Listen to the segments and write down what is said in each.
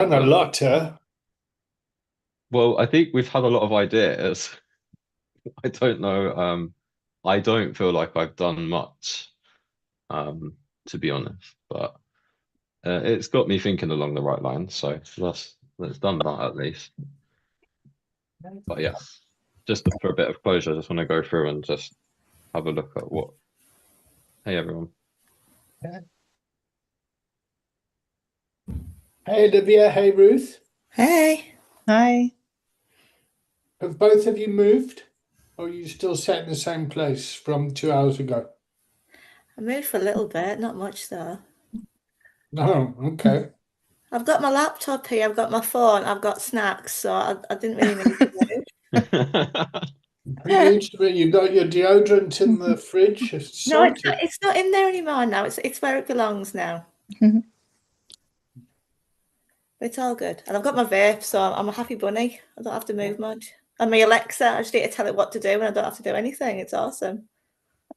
Done a lot, huh? Well, I think we've had a lot of ideas. I don't know. I don't feel like I've done much, to be honest, but it's got me thinking along the right lines. So that's done that at least. But yeah, just for a bit of closure, I just want to go through and just have a look at what. Hey, everyone. Hey, Olivia. Hey, Ruth. Hey. Hi. Have both of you moved? Or are you still sat in the same place from 2 hours ago? I moved for a little bit, not much though. No, okay. I've got my laptop here, I've got my phone, I've got snacks, so I didn't really need to move. You got your deodorant in the fridge? It's No, sorted. it's not in there anymore now. It's where it belongs now. It's all good. And I've got my vape, so I'm a happy bunny. I don't have to move much. And my Alexa, I just need to tell it what to do and I don't have to do anything. It's awesome.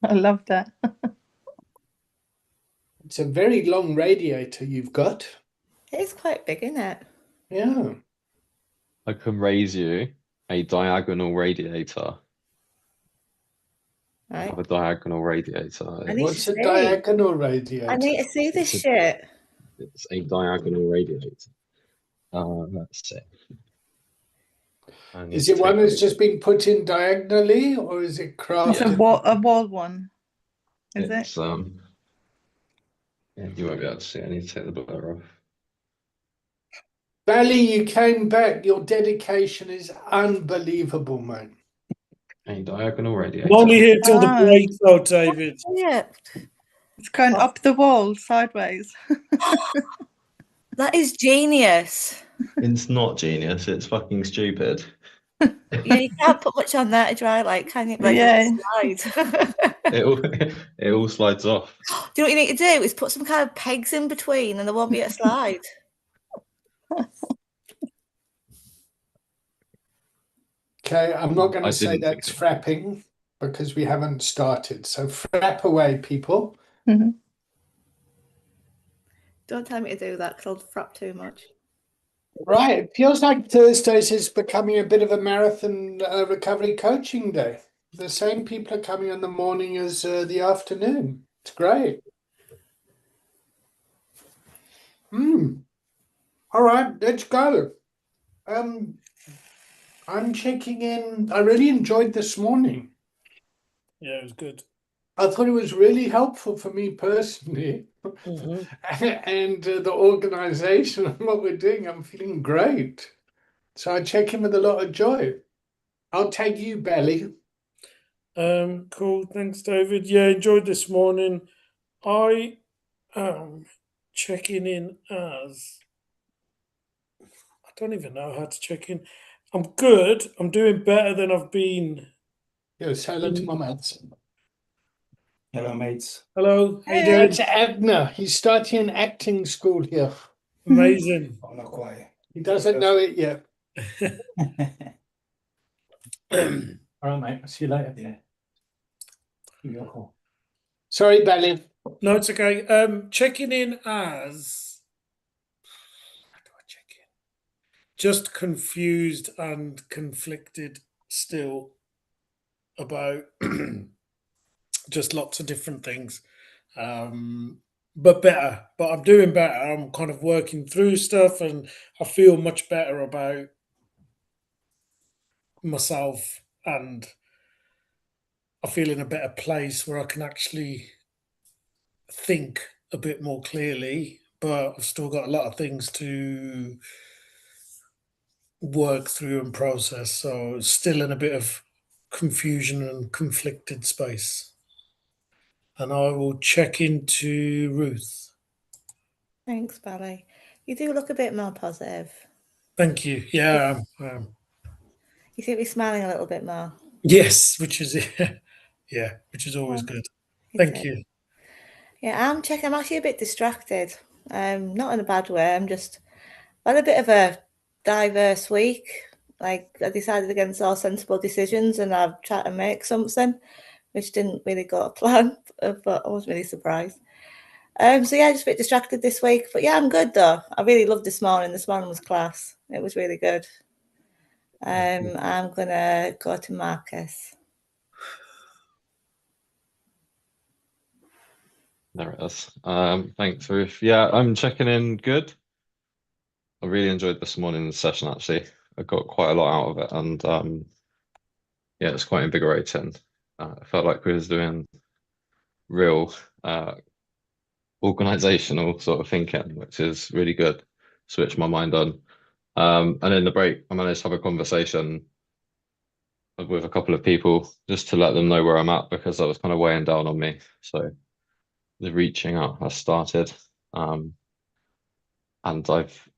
I love that. It's a very long radiator you've got. It is quite big, isn't it? Yeah. I can raise you a diagonal radiator. I Right. have a diagonal radiator. What's a diagonal radiator? I need to see this shit. It's a diagonal radiator. Let's see. Is it one that's just been put in diagonally, or is it crafted? It's a wall one. Is It's, it? Yeah, you won't be able to see. I need to take the blur off. Bally, you came back. Your dedication is unbelievable, man. A diagonal radiator. I'm only here till the break, though, David. Yeah. It's going up the wall sideways. That is genius. It's not genius. It's fucking stupid. Yeah, you can't put much on there to dry, like, can you? Like, Yeah. It all slides off. Do you know what you need to do? Is put some kind of pegs in between and there won't be a slide. Okay, I'm not going to say that's frapping because we haven't started. So frap away, people. Don't tell me to do that because I'll frap too much. Right, it feels like Thursdays is becoming a bit of a marathon recovery coaching day. The same people are coming in the morning as the afternoon. It's great. All right, let's go. I'm checking in. I really enjoyed this morning. Yeah, it was good. I thought it was really helpful for me personally. And the organization and what we're doing. I'm feeling great. So I check in with a lot of joy. I'll tag you, Belly. Cool. Thanks, David. Yeah, enjoyed this morning. I am checking in as I don't even know how to check in. I'm good. I'm doing better than I've been. Yeah, say hello to my mates. Hello, mates. Hello. How you doing? That's Abner. He's starting an acting school here. Amazing. Oh, not quite. He doesn't know it yet. All right, mate. I'll see you later. Yeah. Give you a call. Sorry, Belly. No, it's okay. Checking in as how do I check in? Just confused and conflicted still about just lots of different things. But better. But I'm doing better. I'm kind of working through stuff and I feel much better about myself and I feel in a better place where I can actually think a bit more clearly, but I've still got a lot of things to work through and process. So still in a bit of confusion and conflicted space. And I will check into Ruth. Thanks, Bally. You do look a bit more positive. Thank you. Yeah, I am. You seem to be smiling a little bit more. Yes, which is yeah, which is always good. Thank you. Yeah, I'm actually a bit distracted. Not in a bad way. I'm just had a bit of a diverse week. Like I decided against all sensible decisions and I've tried to make something which didn't really go to plan, but I was really surprised. So yeah, just a bit distracted this week, but yeah, I'm good though. I really loved this morning. This morning was class. It was really good. I'm gonna go to Marcus. There it is. Thanks, Ruth. Yeah, I'm checking in good. I really enjoyed this morning's session, actually. I got quite a lot out of it, and yeah, it's quite invigorating. I felt like we was doing real organizational sort of thinking, which is really good. Switch my mind on. And in the break, I managed to have a conversation with a couple of people just to let them know where I'm at, because that was kind of weighing down on me. So the reaching out has started. And I've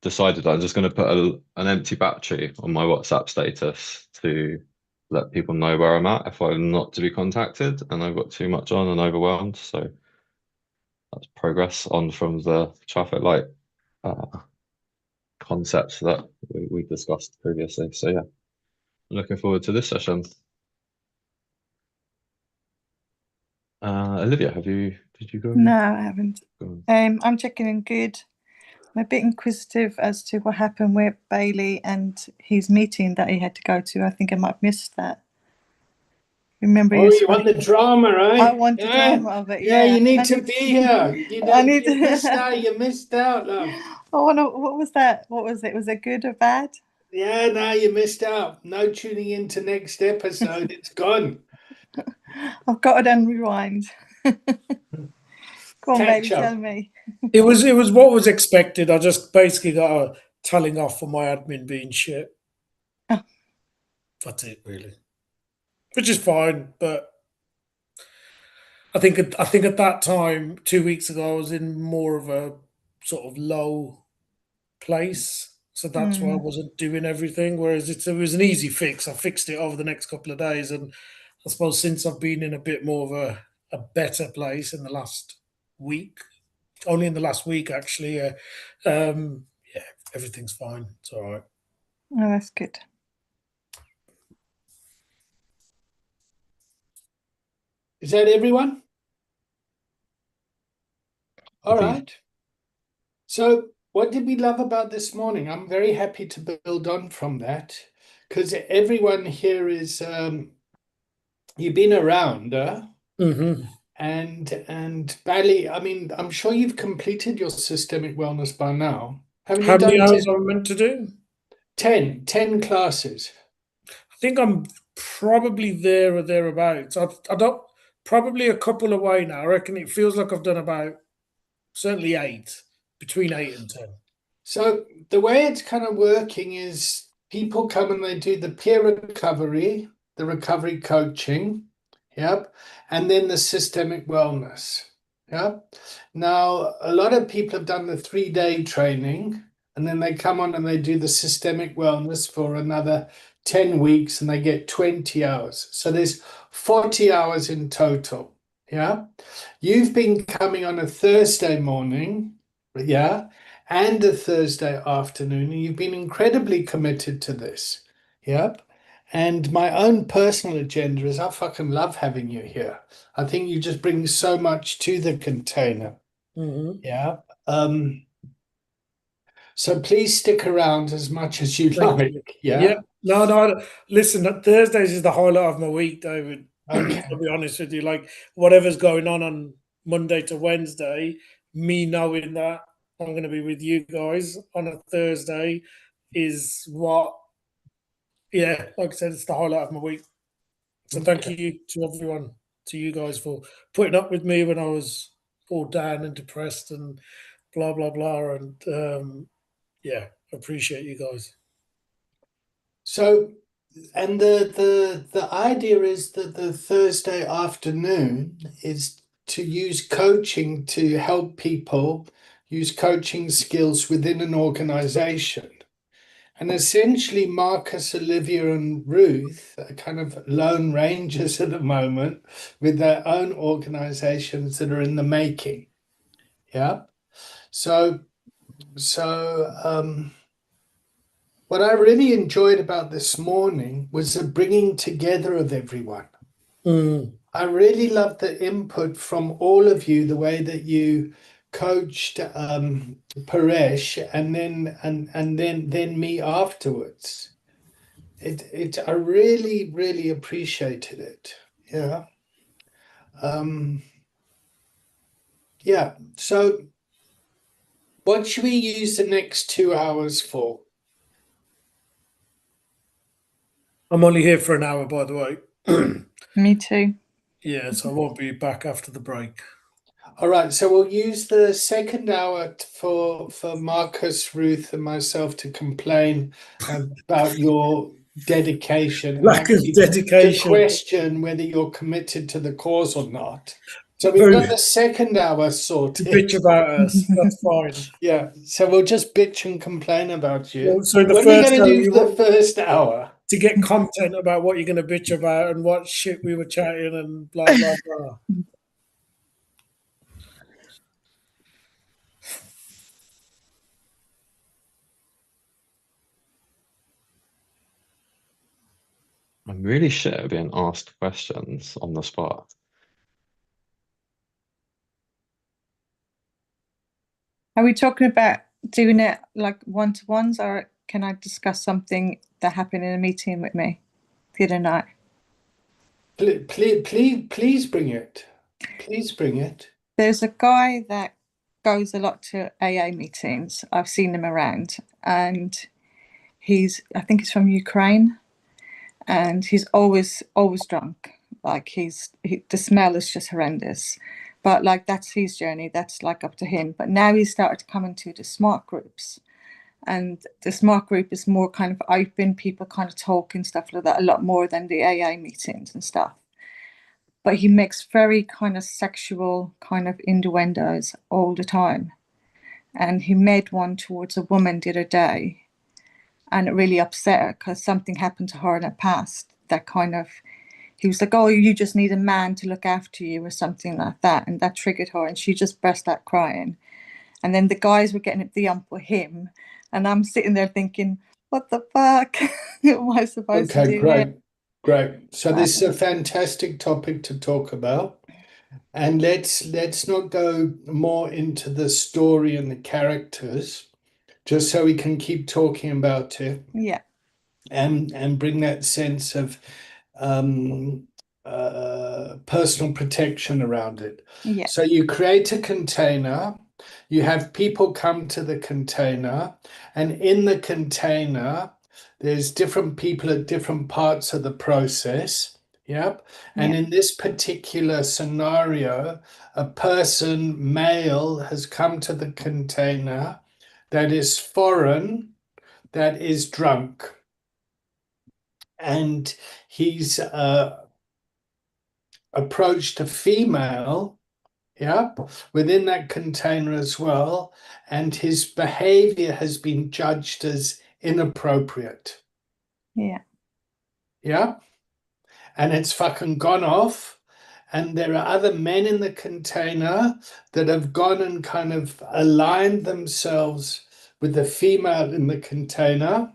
decided I'm just going to put an empty battery on my WhatsApp status to let people know where I'm at if I'm not to be contacted and I've got too much on and overwhelmed. So that's progress on from the traffic light concepts that we discussed previously. So yeah, looking forward to this session. Olivia, did you go? No, I haven't. Go on. I'm checking in good. I'm a bit inquisitive as to what happened with Bailey and his meeting that he had to go to. I think I might have missed that. Remember, Oh, you want the drama, right? I want the drama of it. Yeah, Yeah, you need I to need be to- here. I need You to- missed out. You missed out, love. Oh no! What was that? What was it? Was it good or bad? Yeah, no, you missed out. No tuning into next episode. It's gone. I've got it on rewind. Go on, Catch baby, up. tell me. It was what was expected. I just basically got a telling off for my admin being shit. Oh. That's it, really. Which is fine, but I think at that time, 2 weeks ago, I was in more of a sort of low place. So that's why I wasn't doing everything. Whereas it was an easy fix. I fixed it over the next couple of days. And I suppose since I've been in a bit more of a better place in the last week, only in the last week actually, yeah, everything's fine. It's all right. Oh, that's good. Is that everyone? All Indeed. right. So, what did we love about this morning? I'm very happy to build on from that, because everyone here is you've been around, Mm-hmm. and Bally, I mean, I'm sure you've completed your systemic wellness by now. Haven't How you many done hours am I meant to do? 10 classes? I think I'm probably there or thereabouts. I don't probably a couple away now. I reckon it feels like I've done about certainly 8, between 8 and 10. So the way it's kind of working is people come and they do the peer recovery, the recovery coaching, yep, and then the systemic wellness. Yep. Now, a lot of people have done the 3-day training, and then they come on and they do the systemic wellness for another 10 weeks and they get 20 hours. So there's 40 hours in total. Yeah. You've been coming on a Thursday morning, yeah, and a Thursday afternoon, and you've been incredibly committed to this. Yep. And my own personal agenda is I fucking love having you here. I think you just bring so much to the container. Mm-hmm. Yeah. So please stick around as much as you Thank like. you. Yeah. Yeah. No. Listen, Thursdays is the highlight of my week, David. Okay. To be honest with you, like whatever's going on Monday to Wednesday, me knowing that I'm going to be with you guys on a Thursday is what, yeah, like I said, it's the highlight of my week. So thank you to everyone, to you guys for putting up with me when I was all down and depressed and blah, blah, blah. And yeah, appreciate you guys. So, and the idea is that the Thursday afternoon is to use coaching to help people use coaching skills within an organization. And essentially, Marcus, Olivia, and Ruth are kind of lone rangers at the moment with their own organizations that are in the making. Yeah. So, what I really enjoyed about this morning was the bringing together of everyone. Mm. I really love the input from all of you, the way that you coached Paresh and then me afterwards. I really, really appreciated it. Yeah. Yeah. So what should we use the next 2 hours for? I'm only here for an hour, by the way. Me too. Yeah, so I won't be back after the break. All right, so we'll use the second hour for Marcus, Ruth, and myself to complain about your dedication and Lack of actually to dedication. question whether you're committed to the cause or not. So we've Very got the second hour to sorted. bitch about us. That's fine. Yeah, so we'll just bitch and complain about you. Well, so the What are you first going to hour do you for the want first hour? to get content about what you're going to bitch about and what shit we were chatting and blah blah blah. I'm really shit at being asked questions on the spot. Are we talking about doing it like one-to-ones, or can I discuss something that happened in a meeting with me the other night? Please bring it. Please bring it. There's a guy that goes a lot to AA meetings. I've seen him around, and I think he's from Ukraine, and he's always drunk. Like the smell is just horrendous. But like that's his journey. That's like up to him. But now he's started to come into the smart groups. And the smart group is more kind of open, people kind of talk and stuff like that a lot more than the AA meetings and stuff. But he makes very kind of sexual kind of innuendos all the time. And he made one towards a woman the other day, and it really upset her because something happened to her in the past that kind of, he was like, oh, you just need a man to look after you or something like that. And that triggered her, and she just burst out crying. And then the guys were getting the ump with him. And I'm sitting there thinking, what the fuck? What am I supposed to Okay, do here? great. So this is a fantastic topic to talk about. And let's not go more into the story and the characters, just so we can keep talking about it Yeah, and bring that sense of personal protection around it. yeah, So you create a container, you have people come to the container, and in the container, there's different people at different parts of the process. Yep. And yeah, in this particular scenario, a person, male, has come to the container that is foreign, that is drunk. And he's approached a female, yeah, within that container as well, and his behavior has been judged as inappropriate. yeah, Yeah, and it's fucking gone off. And there are other men in the container that have gone and kind of aligned themselves with the female in the container.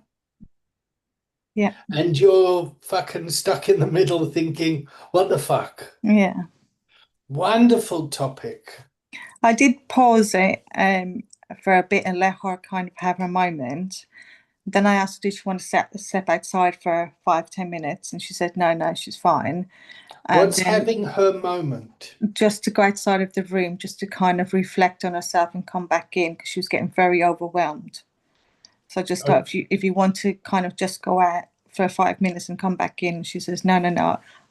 yeah, And you're fucking stuck in the middle thinking, what the fuck? yeah. Wonderful topic. I did pause it for a bit and let her kind of have her moment. Then I asked, did she want to step outside for 5-10 minutes? And she said, no, she's fine. And What's then having her moment? just to go outside of the room, just to kind of reflect on herself and come back in because she was getting very overwhelmed. So I just thought if you want to kind of just go out for 5 minutes and come back in, she says, no,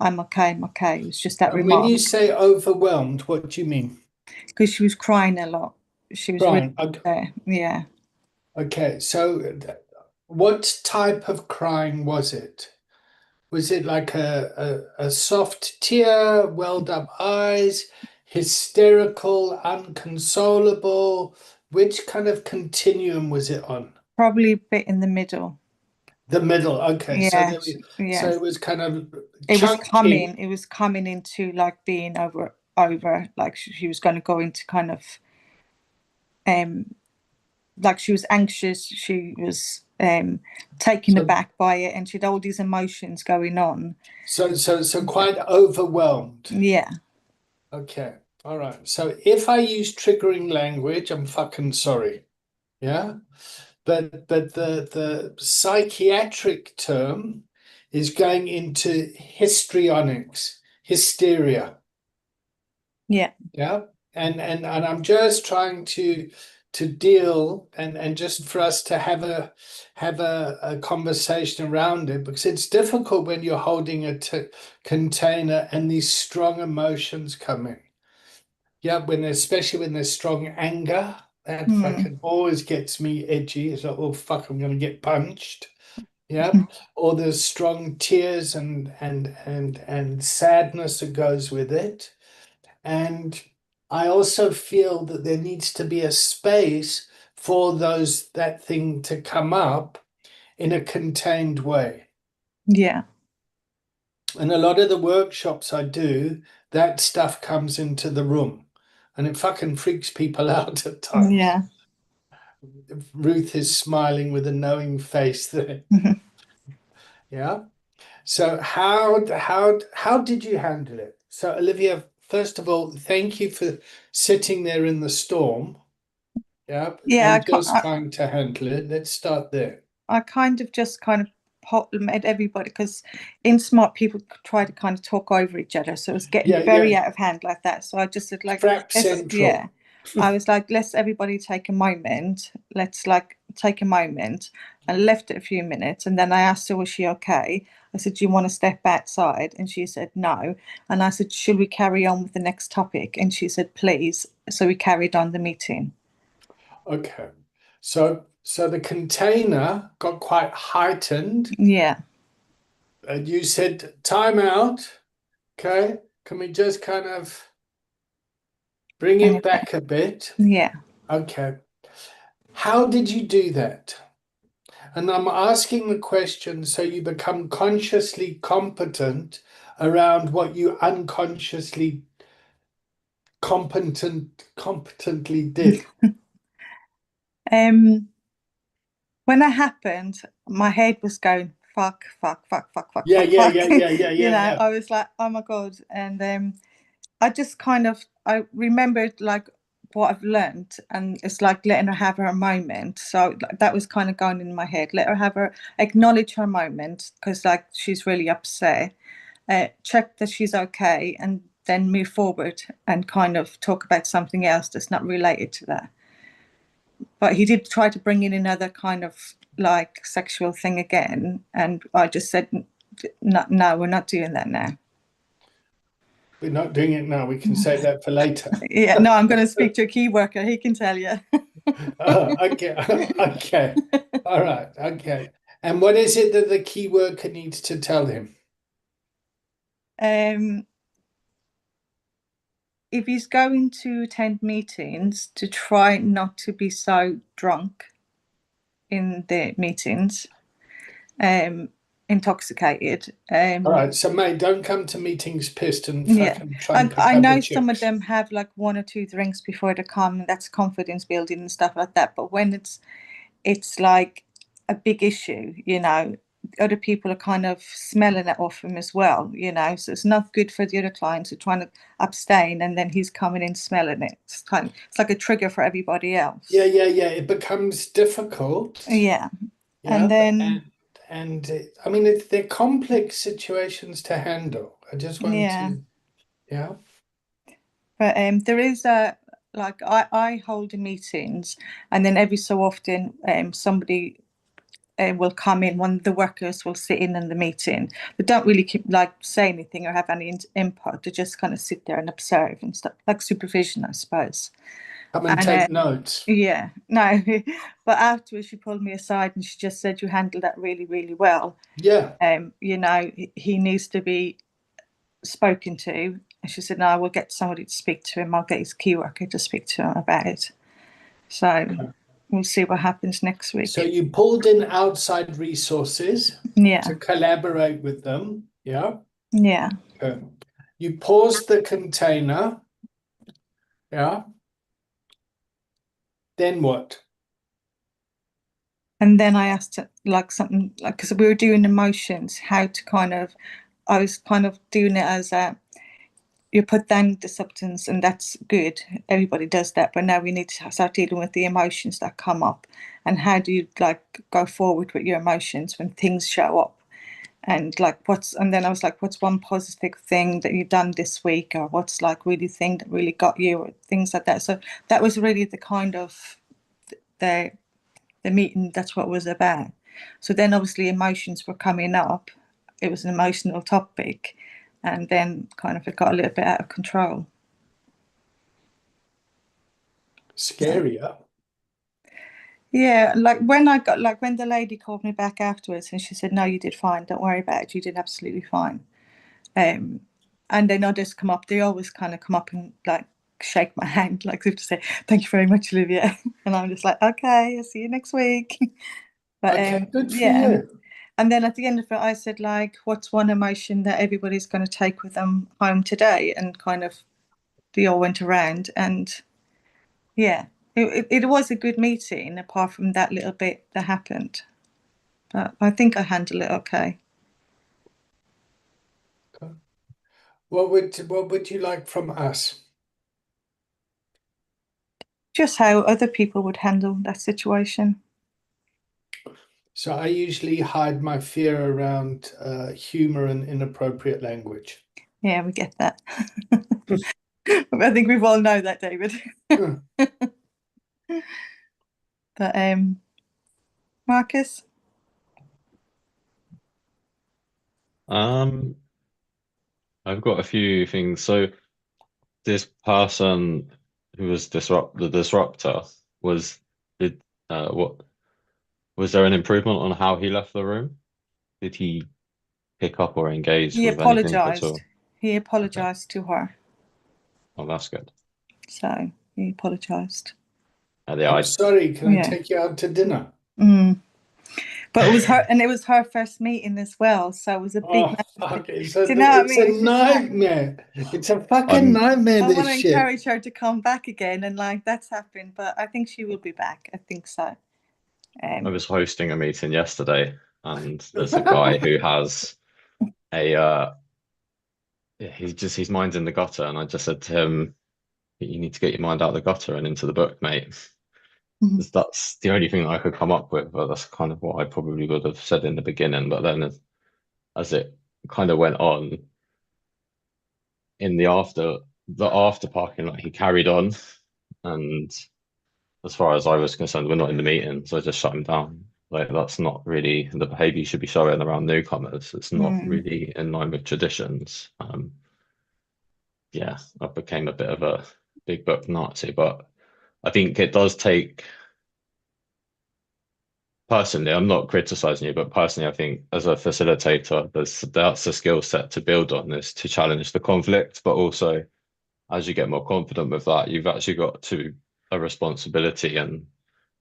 I'm okay. It was just that And when remark you say overwhelmed, what do you mean? because she was crying a lot. She was really Crying. yeah. Okay, so what type of crying was it? Was it like a soft tear, welled up eyes, hysterical, unconsolable? Which kind of continuum was it on? Probably a bit in the middle. The middle. Okay, so Yeah, yeah. it was kind of It chunky. was coming into like being over, like she was going to go into kind of like she was anxious, she was taken aback by it, and she had all these emotions going on. So quite overwhelmed. Yeah. Okay. All right. So if I use triggering language, I'm fucking sorry. Yeah. But the psychiatric term is going into histrionics, hysteria. Yeah. Yeah. And I'm just trying to deal and just for us to have a conversation around it, because it's difficult when you're holding a container and these strong emotions come in. Yeah, especially when there's strong anger, that fucking always gets me edgy. It's like, oh fuck, I'm gonna get punched. Yeah. Or there's strong tears and sadness that goes with it. And I also feel that there needs to be a space for that thing to come up in a contained way. Yeah. And a lot of the workshops I do, that stuff comes into the room and it fucking freaks people out at times. Yeah. Ruth is smiling with a knowing face there. Yeah. So how did you handle it? So Olivia, first of all, thank you for sitting there in the storm. Yeah. Yeah, And just trying to handle it. Let's start there. I kind of just made everybody, because in smart people try to kind of talk over each other, so it was getting very out of hand like that. So I just said, like, Frap central. yeah, I was like, let's everybody take a moment. Let's like take a moment, and left it a few minutes, and then I asked her, was she okay? I said, do you want to step outside? And she said no. And I said, should we carry on with the next topic? And she said, please. So we carried on the meeting. Okay. So the container got quite heightened. Yeah. And you said, time out. Okay. Can we just kind of bring it back a bit? Yeah. Okay. How did you do that? And I'm asking the question so you become consciously competent around what you unconsciously competently did. When it happened, my head was going fuck. Yeah. You know, I was like, oh my god. And I just I remembered like what I've learned, and it's like letting her have her moment. So that was kind of going in my head. Let her acknowledge her moment, because like she's really upset. Check that she's okay, and then move forward and kind of talk about something else that's not related to that. But he did try to bring in another kind of like sexual thing again, and I just said, no, we're not doing that now. We're not doing it now. We can save that for later. Yeah, no, I'm going to speak to a key worker. He can tell you. Okay. All right. Okay. And what is it that the key worker needs to tell him? If he's going to attend meetings, to try not to be so drunk in the meetings, intoxicated. All right. So, mate, don't come to meetings pissed and fucking try and I know some of them have like 1 or 2 drinks before they come, and that's confidence building and stuff like that. But when it's like a big issue, you know, other people are kind of smelling it off him as well, you know, so it's not good for the other clients who are trying to abstain, and then he's coming in smelling it. It's like a trigger for everybody else. Yeah. It becomes difficult. Yeah. And then I mean, they're complex situations to handle. I just want to, yeah. But there is like I hold meetings, and then every so often somebody will come in. One of the workers will sit in the meeting. They don't really say anything or have any input. They just kind of sit there and observe and stuff, like supervision, I suppose. Come and take notes. Yeah, no. But afterwards, she pulled me aside and she just said, "You handled that really, really well." Yeah. You know, he needs to be spoken to. And she said, "No, I will get somebody to speak to him. I'll get his key worker to speak to him about it." So we'll see what happens next week. So you pulled in outside resources to collaborate with them. Yeah. Yeah. Okay. You paused the container. Yeah. Then what? And then I asked like something like, because we were doing emotions, how to kind of, I was kind of doing it as a, you put down the substance and that's good. Everybody does that. But now we need to start dealing with the emotions that come up. And how do you like go forward with your emotions when things show up? And like and then I was like, what's one positive thing that you've done this week? Or what's like really thing that really got you, or things like that. So that was really the kind of the meeting, that's what it was about. So then obviously emotions were coming up. It was an emotional topic. And then kind of it got a little bit out of control. Scarier. Yeah, like when the lady called me back afterwards and she said, no, you did fine, don't worry about it, you did absolutely fine. And then others come up, they always kind of come up and like shake my hand, like to say, thank you very much, Olivia. And I'm just like, okay, I'll see you next week. But Okay, good for yeah, you. and then at the end of it, I said, like, what's one emotion that everybody's going to take with them home today? And kind of they all went around, and yeah, it was a good meeting, apart from that little bit that happened. But I think I handled it okay. What would you like from us? Just how other people would handle that situation. So I usually hide my fear around humor and inappropriate language. Yeah, we get that. I think we've all know that, David. But Marcus? I've got a few things. So this person who was the disruptor was did what was there an improvement on how he left the room? Did he pick up or engage He with anything at apologized. all? He Okay. apologized to her. Oh, that's good. So he apologized. Yeah, I'm sorry, can I Yeah. take you out to dinner? But it was her, and it was her first meeting as well. So it was a big. Oh, fuck. Do you know what I mean? It's a nightmare. It's a fucking I'm- nightmare, I want this to shit. encourage her to come back again, and like that's happened. But I think she will be back. I think so. I was hosting a meeting yesterday, and there's a guy who has a his mind's in the gutter, and I just said to him, "You need to get your mind out of the gutter and into the book, mate." That's the only thing that I could come up with, but that's kind of what I probably would have said in the beginning. But then as it kind of went on in the after parking lot, he carried on, and as far as I was concerned, we're not in the meeting, so I just shut him down. Like that's not really the behavior you should be showing around newcomers. It's not really in line with traditions. Yeah, I became a bit of a big book Nazi, but I think it does take. Personally, I'm not criticizing you, but personally, I think as a facilitator, that's a skill set to build on, is to challenge the conflict, but also as you get more confident with that, you've actually got to a responsibility and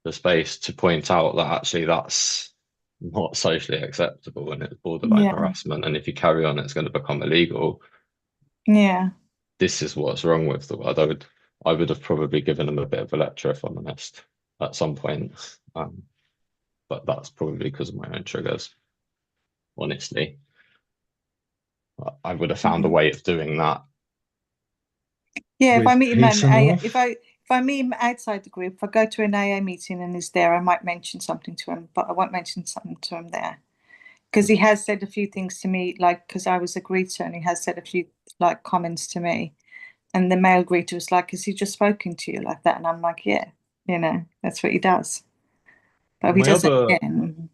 the space to point out that actually that's not socially acceptable and it's borderline harassment. And if you carry on, it's going to become illegal. Yeah. This is what's wrong with the world. I would have probably given them a bit of a lecture, if I'm honest, at some point. But that's probably because of my own triggers, honestly. I would have found a way of doing that. Yeah, if I meet him if if I meet him outside the group, if I go to an AA meeting and he's there, I might mention something to him, but I won't mention something to him there. Because he has said a few things to me, like because I was a greeter, and he has said a few like comments to me. And the male greeter was like, "Has he just spoken to you like that?" And I'm like, "Yeah, that's what he does." But he does it again.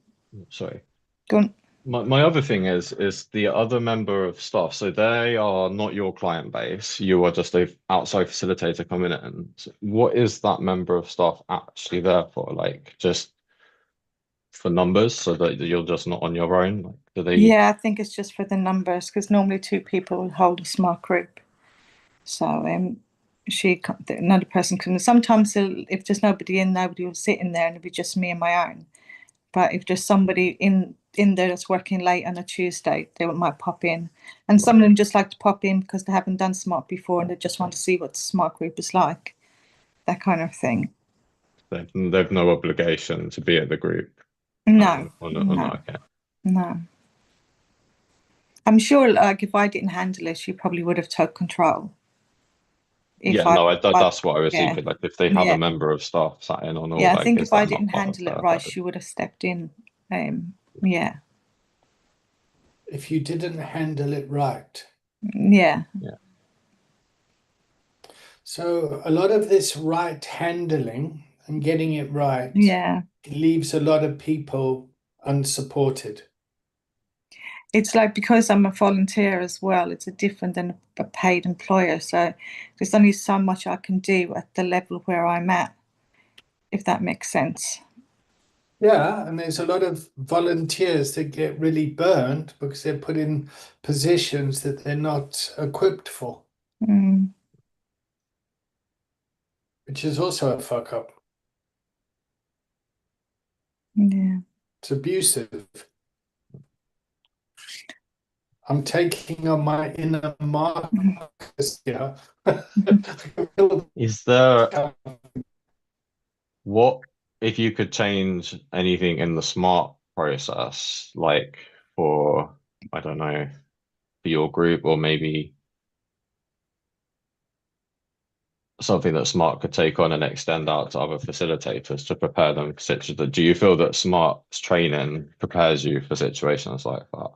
Sorry. Go on. My other thing is the other member of staff. So they are not your client base. You are just a outside facilitator coming in. So what is that member of staff actually there for? Like just for numbers, so that you're just not on your own? Like, do they? Yeah, I think it's just for the numbers, because normally two people will hold a small group. So another person can. Sometimes if there's nobody in, nobody will sit in there, and it'll be just me and my own. But if there's somebody in there that's working late on a Tuesday, they might pop in. And some of them just like to pop in because they haven't done smart before and they just want to see what the smart group is like, that kind of thing. They've no obligation to be at the group. No, or not? Okay. no. I'm sure, like, if I didn't handle it, she probably would have took control. Yeah, no, that's what I was yeah, thinking. Like, if they have yeah, a member of staff sat in on all, yeah. I like, think is if I that not didn't part of handle it her? right, she would have stepped in. Yeah, If you didn't handle it right. yeah, Yeah. So a lot of this right handling and getting it right yeah. leaves a lot of people unsupported. It's like, because I'm a volunteer as well, it's a different than a paid employer. So there's only so much I can do at the level where I'm at, if that makes sense. Yeah, and there's a lot of volunteers that get really burned because they're put in positions that they're not equipped for, Mm, which is also a fuck up. yeah. It's abusive. I'm taking on my inner Marcus here. Is there what if you could change anything in the smart process, like for, I don't know, for your group, or maybe something that Smart could take on and extend out to other facilitators to prepare them for situations? Do you feel that Smart's training prepares you for situations like that?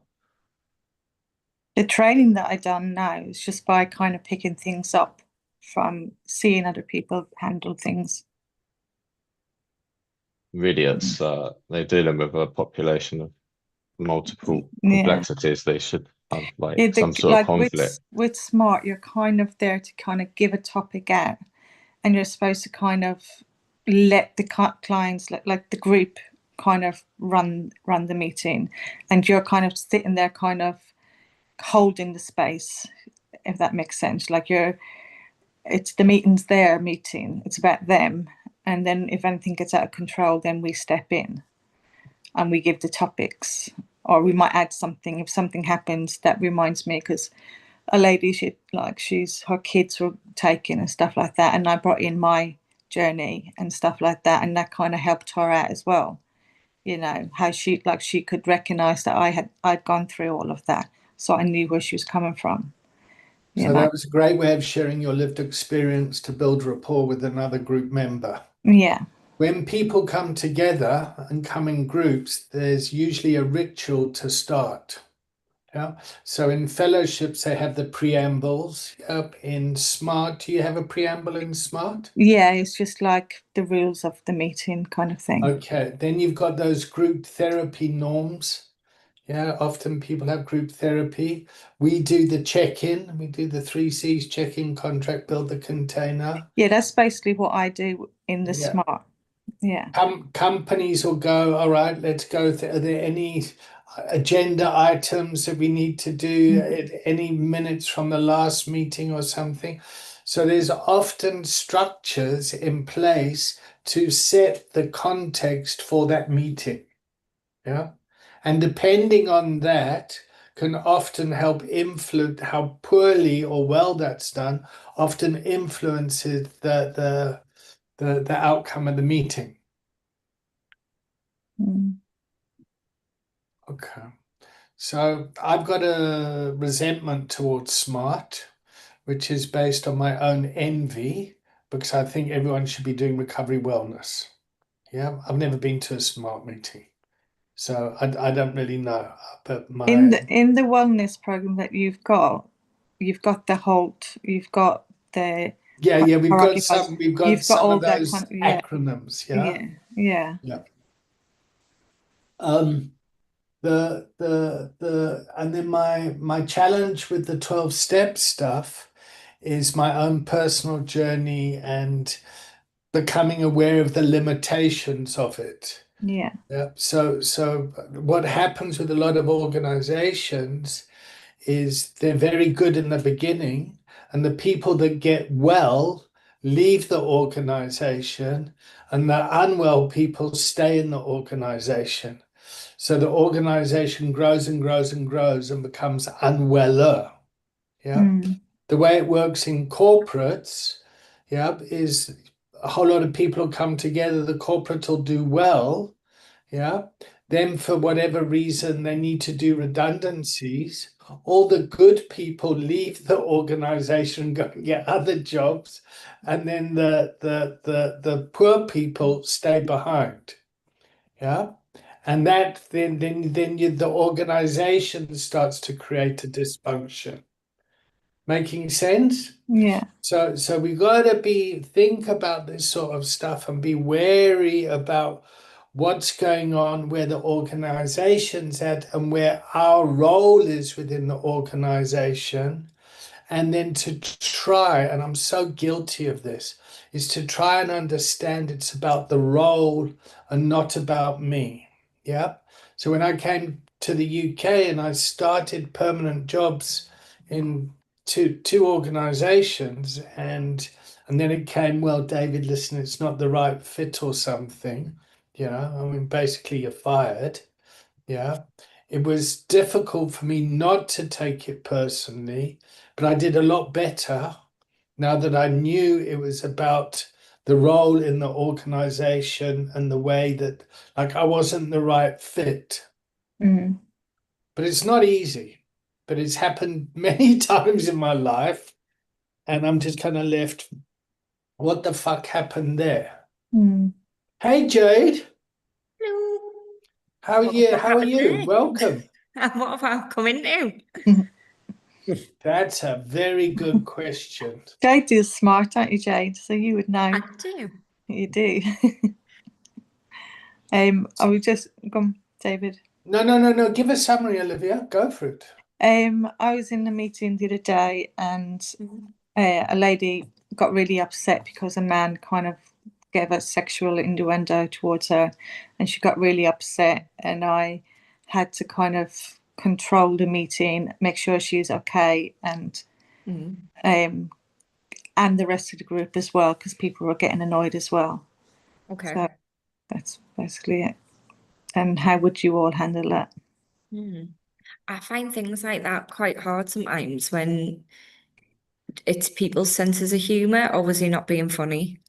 The training that I done now is just by kind of picking things up from seeing other people handle things. Really, it's they're dealing with a population of multiple Yeah. complexities. They should have Yeah, like some sort of conflict. with Smart, you're kind of there to kind of give a topic out, and you're supposed to kind of let the clients, like the group, kind of run the meeting, and you're kind of sitting there, kind of holding the space, if that makes sense. Like, it's the meeting's their meeting, it's about them, and then if anything gets out of control, then we step in and we give the topics, or we might add something if something happens that reminds me, because a lady, she's her kids were taken and stuff like that, and I brought in my journey and stuff like that, and that kind of helped her out as well. How she could recognize that I'd gone through all of that, so I knew where she was coming from. So that was a great way of sharing your lived experience to build rapport with another group member. Yeah. When people come together and come in groups, there's usually a ritual to start. Yeah. So in fellowships, they have the preambles. In Smart, do you have a preamble in Smart? Yeah, it's just like the rules of the meeting kind of thing. Okay. Then you've got those group therapy norms. Yeah, often people have group therapy. We do the check-in. We do the 3 C's: check-in, contract, build the container. Yeah, that's basically what I do in the Yeah. Smart. Yeah. Companies will go, all right, let's go. Are there any agenda items that we need to do at any minutes from the last meeting or something? So there's often structures in place to set the context for that meeting. Yeah. And depending on that can often help influence how poorly or well that's done, often influences the outcome of the meeting. Mm. Okay. So I've got a resentment towards Smart, which is based on my own envy, because I think everyone should be doing recovery wellness. Yeah, I've never been to a Smart meeting, so I don't really know. But In the wellness program that you've got the HALT, you've got the yeah, we've got you've got some all of that those kind of, yeah, acronyms. yeah, yeah. Yeah. And then my challenge with the 12-step stuff is my own personal journey and becoming aware of the limitations of it. Yeah. Yeah. So what happens with a lot of organizations is they're very good in the beginning, and the people that get well leave the organization, and the unwell people stay in the organization. So the organization grows and grows and grows and becomes unweller. Yeah. Mm. The way it works in corporates, yeah, is a whole lot of people will come together. The corporate will do well, yeah. then for whatever reason they need to do redundancies, all the good people leave the organization and go and get other jobs, and then the poor people stay behind. Yeah. And that the organization starts to create a dysfunction. Making sense? Yeah. So we got to think about this sort of stuff and be wary about what's going on, where the organization's at, and where our role is within the organization. And then to try, and I'm so guilty of this, is to try and understand it's about the role and not about me. Yeah. So when I came to the UK and I started permanent jobs in two organizations, and then it came, well, David, listen, it's not the right fit or something. I mean, basically you're fired. Yeah. It was difficult for me not to take it personally, but I did a lot better now that I knew it was about the role in the organization and the way that, like, I wasn't the right fit. Mm. But it's not easy. But it's happened many times in my life, and I'm just kind of left, what the fuck happened there? Mm. Hey, Jade, Hello. how are What you? the fuck How are happened you? there? Welcome. And what have I come into? That's a very good question. Jade is smart, aren't you, Jade? So you would know. I do. You do. I would just go, David. No. Give a summary, Olivia. Go for it. I was in a meeting the other day, and a lady got really upset because a man kind of gave a sexual innuendo towards her, and she got really upset, and I had to kind of control the meeting, make sure she's okay, and the rest of the group as well, because people were getting annoyed as well. Okay. So that's basically it. And how would you all handle that? I find things like that quite hard sometimes when it's people's senses of humor, or was he not being funny?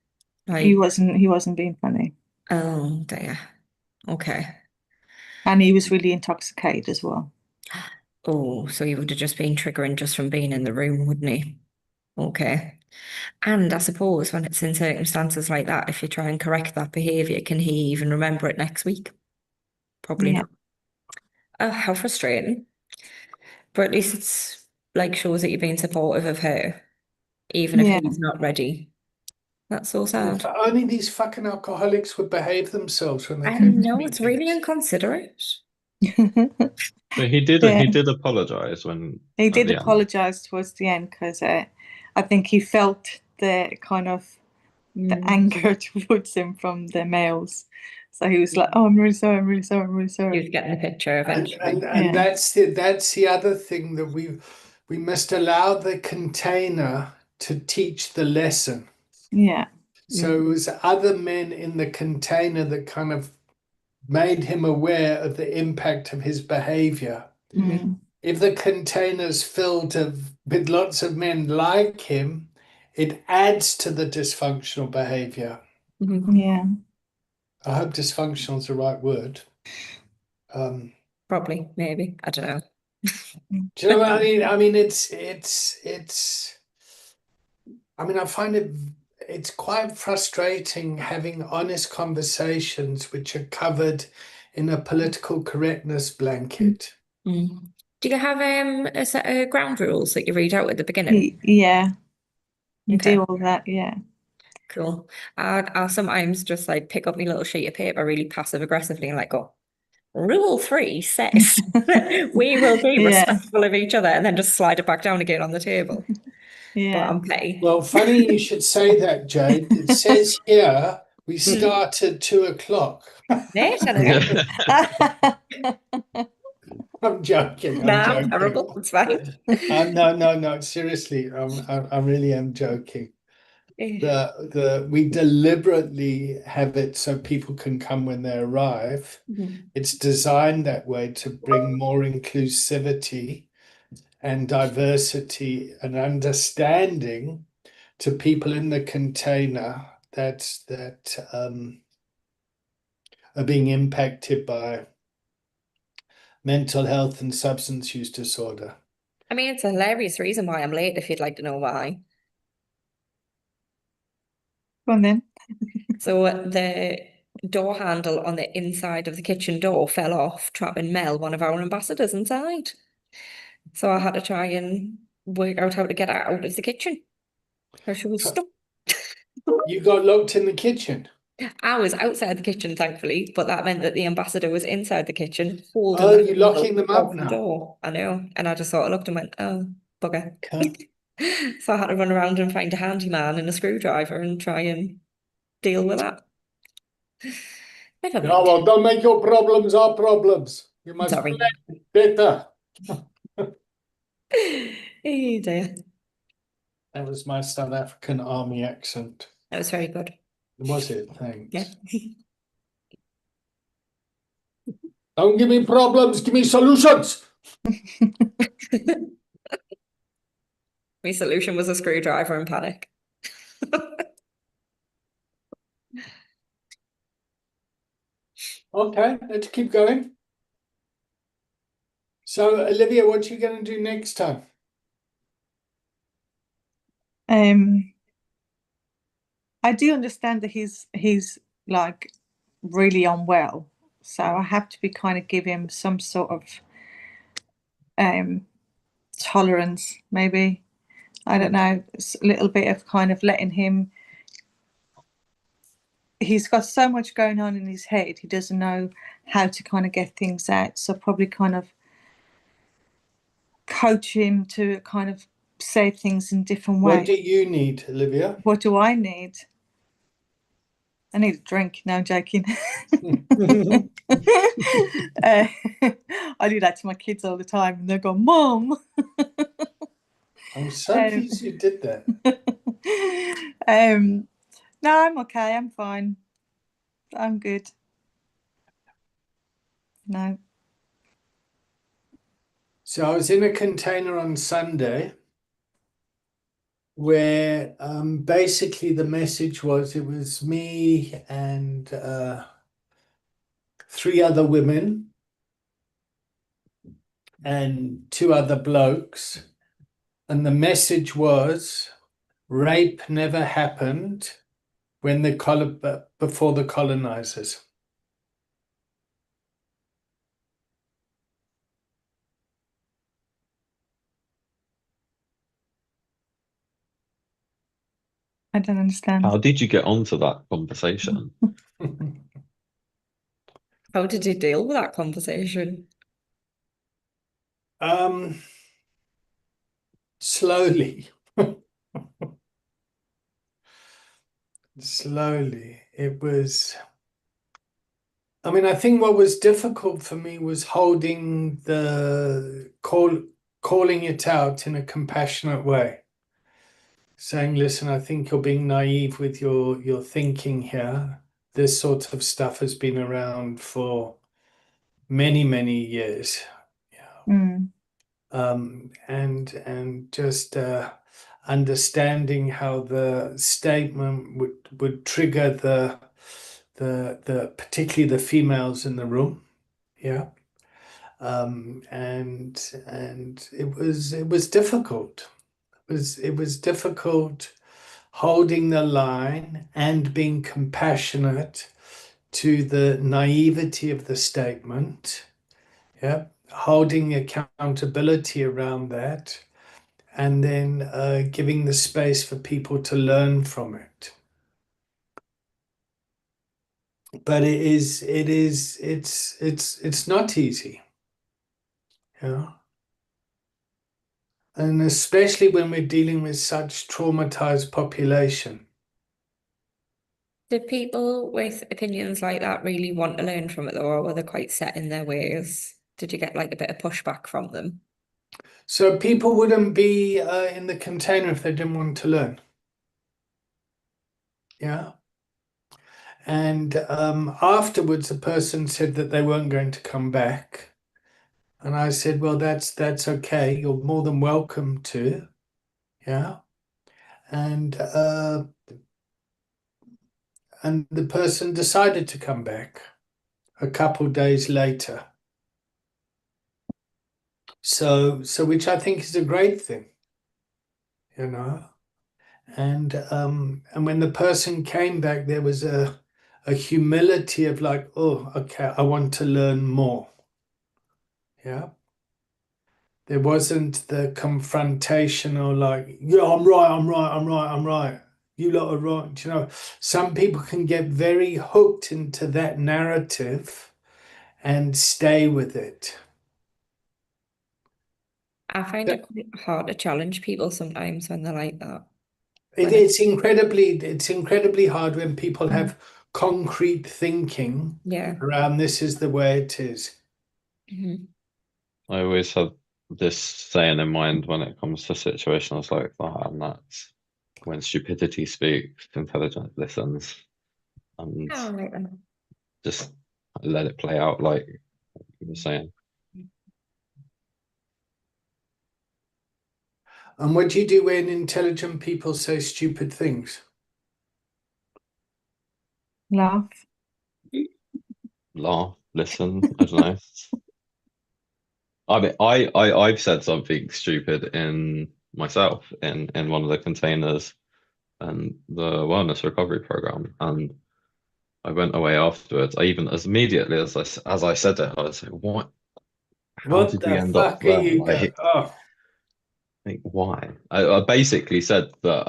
He wasn't being funny. Oh dear. Okay. And he was really intoxicated as well. Oh, so he would have just been triggering just from being in the room, wouldn't he? Okay. And I suppose when it's in circumstances like that, if you try and correct that behaviour, can he even remember it next week? Probably not. Oh, how frustrating. But at least it's like shows that you're being supportive of her, even if he's not ready. That's so sad. If only these fucking alcoholics would behave themselves when they I came to know, it's really meetings. inconsiderate. But he did Yeah. he did apologize when He at did the end. apologize towards the end because I think he felt the kind of the anger towards him from the males. So he was like, "Oh, I'm really sorry. I'm really sorry. I'm really He sorry." was getting the picture eventually. And that's the other thing, that we must allow the container to teach the lesson. Yeah. So it was other men in the container that kind of made him aware of the impact of his behavior. If the container's filled with lots of men like him, it adds to the dysfunctional behavior. Yeah. I hope dysfunctional is the right word. Probably, maybe. I don't know. Do you know what I mean? I mean, I find it's quite frustrating having honest conversations which are covered in a political correctness blanket. Do you have a set of ground rules that you read out at the beginning? Yeah. You Okay. do all that, yeah. Cool. I'll sometimes just like pick up my little sheet of paper really passive aggressively and like go, Rule 3 says we will be respectful of each other, and then just slide it back down again on the table. Yeah. But I'm petty. Well, funny you should say that, Jade. It says here we start at 2:00. I'm joking. I'm terrible. It's fine. No. Seriously, I really am joking. We deliberately have it so people can come when they arrive. It's designed that way to bring more inclusivity and diversity and understanding to people in the container that are being impacted by mental health and substance use disorder. I mean, it's a hilarious reason why I'm late, if you'd like to know why. Go on then. So the door handle on the inside of the kitchen door fell off, trapping Mel, one of our ambassadors, inside. So I had to try and work out how to get her out of the kitchen. Or she was stuck. You got locked in the kitchen? I was outside the kitchen, thankfully, but that meant that the ambassador was inside the kitchen, holding Oh, the you're handle locking them up of the now. door. I know. And I just sort of looked and went, oh, bugger. Okay. So I had to run around and find a handyman and a screwdriver and try and deal with that. Never Yeah, mind. well, don't make your problems our problems. You must Sorry. play better. Oh dear. That was my South African army accent. That was very good. Was it? Thanks. Yeah. Don't give me problems, give me solutions. My solution was a screwdriver and panic. Okay, let's keep going. So, Olivia, what are you going to do next time? I do understand that he's like really unwell, so I have to be kind of give him some sort of tolerance, maybe. I don't know, it's a little bit of kind of letting him. He's got so much going on in his head, he doesn't know how to kind of get things out. So probably kind of coach him to kind of say things in different ways. What do you need, Olivia? What do I need? I need a drink. No, I'm joking. I do that to my kids all the time, and they go, "Mom." I'm so pleased you did that. No, I'm okay. I'm fine. I'm good. No. So I was in a container on Sunday where basically the message was it was me and 3 other women and 2 other blokes. And the message was rape never happened before the colonizers. I don't understand. How did you get onto that conversation? How did you deal with that conversation? Slowly. Slowly. It was, I mean, I think what was difficult for me was holding calling it out in a compassionate way. Saying, listen, I think you're being naive with your thinking here. This sort of stuff has been around for many, many years. Mm. And just understanding how the statement would trigger the particularly the females in the room. Yeah. And it was difficult. It was difficult holding the line and being compassionate to the naivety of the statement. Yeah. Holding accountability around that, and then giving the space for people to learn from it. But it's not easy. Yeah. And especially when we're dealing with such traumatized population. Did people with opinions like that really want to learn from it, though, or were they quite set in their ways? Did you get like a bit of pushback from them? So people wouldn't be in the container if they didn't want to learn. Yeah. And afterwards, a person said that they weren't going to come back. And I said, well, that's okay. You're more than welcome to. Yeah. And the person decided to come back a couple days later. So which I think is a great thing, you know. And when the person came back, there was a humility of like, oh, okay, I want to learn more. Yeah. There wasn't the confrontation or like, yeah, I'm right, I'm right, I'm right, I'm right. You lot are right. You know, some people can get very hooked into that narrative and stay with it. I find it quite hard to challenge people sometimes when they're like that. It's incredibly hard when people have concrete thinking Yeah. around this is the way it is. Mhm. I always have this saying in mind when it comes to situations like that, and that's when stupidity speaks, intelligence listens, and Oh, right then. just let it play out like you were saying. And what do you do when intelligent people say stupid things? Laugh. Laugh, listen, I don't know. I mean, I've said something stupid in myself in one of the containers and the wellness recovery program, and I went away afterwards. I even as immediately as I said it, I was like, "What? How What did we the end up fuck are there? you go? Oh, Like why?" I basically said that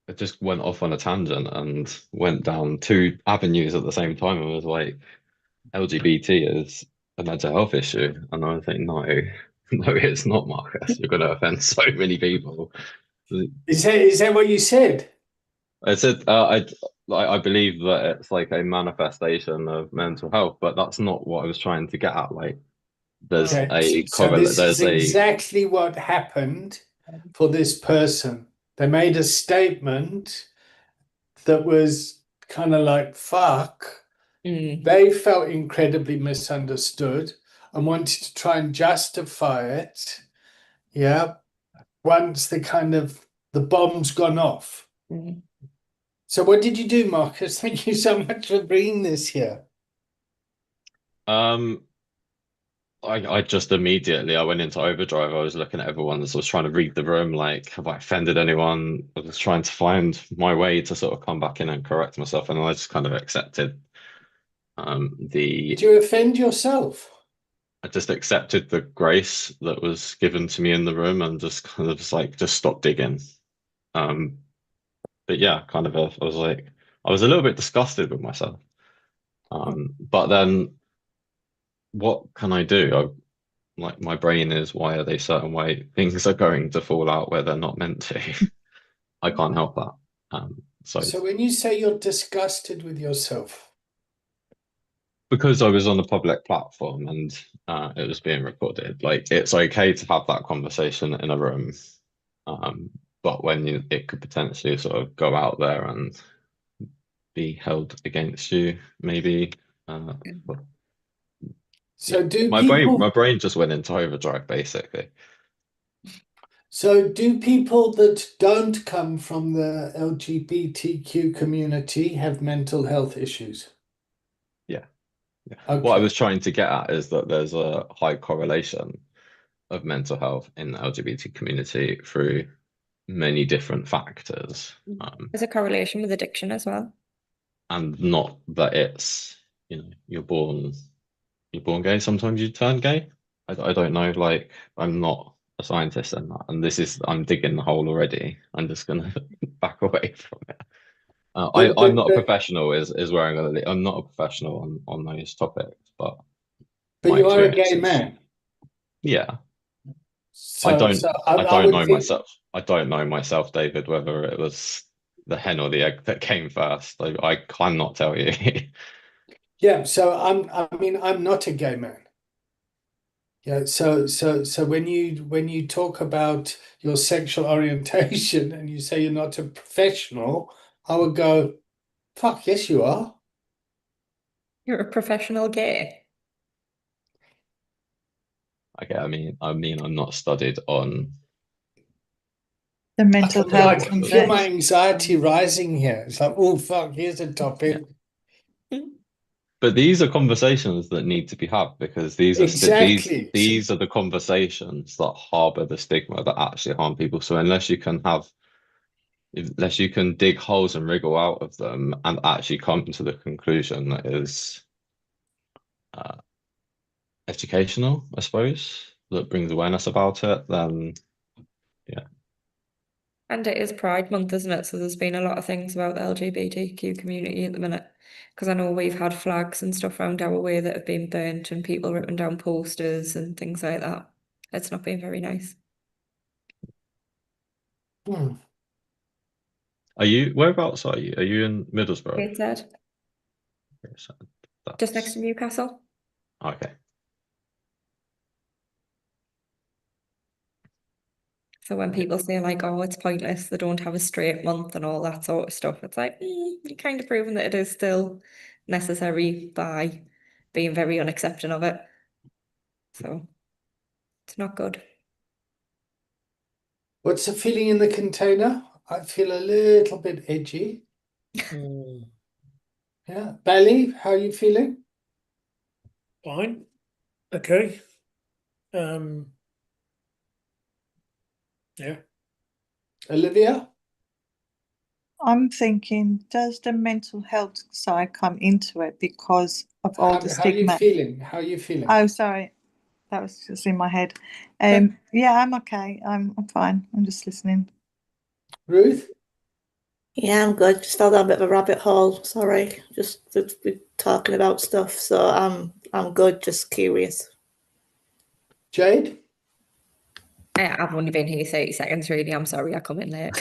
I just went off on a tangent and went down two avenues at the same time. I was like, LGBT is a mental health issue. And I was like, no, no, it's not, Marcus. You're going to offend so many people. is that what you said? I said, I believe that it's like a manifestation of mental health, but that's not what I was trying to get at. Like, there's Okay, a so correlate, this is there's a, exactly what happened for this person. They made a statement that was kind of like, fuck. Mm. They felt incredibly misunderstood and wanted to try and justify it. Yeah. Once the bomb's gone off. Mm. So what did you do, Marcus? Thank you so much for bringing this here. um, I just immediately I went into overdrive. I was looking at everyone as I was trying to read the room, like, have I offended anyone? I was trying to find my way to sort of come back in and correct myself, and I just kind of accepted Did you offend yourself? I just accepted the grace that was given to me in the room and just kind of just like just stop digging. Um, but yeah, kind of I was like I was a little bit disgusted with myself. But then what can I do? Like my brain is wired a certain way. Things are going to fall out where they're not meant to. I can't help that. So So when you say you're disgusted with yourself, because I was on a public platform and it was being recorded, like it's okay to have that conversation in a room. But when it could potentially sort of go out there and be held against you, maybe. But yeah, so do my people brain just went into overdrive basically. so do people that don't come from the LGBTQ community have mental health issues? Yeah, yeah. What I Okay. was trying to get at is that there's a high correlation of mental health in the LGBT community through many different factors. There's a correlation with addiction as well. And not that it's, you're born gay, sometimes you turn gay. I don't know, like I'm not a scientist in that, and I'm digging the hole already. I'm just gonna back away from it. I'm not a But professional is where I'm not a professional on those topics, but my you are a gay experiences. man. Yeah. I So don't so I I don't would know think, myself. I don't know myself, David, whether it was the hen or the egg that came first. I cannot tell you. yeah, so I mean I'm not a gay man. Yeah, so when you talk about your sexual orientation and you say you're not a professional, I would go, fuck, yes you are. You're a professional gay. Okay, I mean I'm not studied on The I mental can health like feel my context. anxiety rising here. It's like, oh fuck, here's a topic. Mm. But these are conversations that need to be had, because Exactly. these are the conversations that harbor the stigma that actually harm people. So unless you can dig holes and wriggle out of them and actually come to the conclusion that is uh, educational, I suppose, that brings awareness about it, then yeah. And it is Pride Month, isn't it? So there's been a lot of things about the LGBTQ community at the minute. Because I know we've had flags and stuff around our way that have been burnt and people ripping down posters and things like that. It's not been very nice. Whereabouts are you? Are you in Middlesbrough? Gateshead, Okay, so just next to Newcastle. okay. So when people say like, oh, it's pointless, they don't have a straight month and all that sort of stuff, it's like, you're kind of proving that it is still necessary by being very unaccepting of it. So it's not good. What's the feeling in the container? I feel a little bit edgy. Yeah. Belly, how are you feeling? Fine. Okay. Yeah. Olivia? I'm thinking, does the mental health side come into it because of all the How are you stigma? feeling? How are you feeling? Oh, sorry. That was just in my head. Yeah, I'm okay. I'm fine. I'm just listening. Ruth? Yeah, I'm good. Just fell down a bit of a rabbit hole. Sorry, just we're talking about stuff. So I'm good. Just curious. Jade? I've only been here 30 seconds, really. I'm sorry I come in late.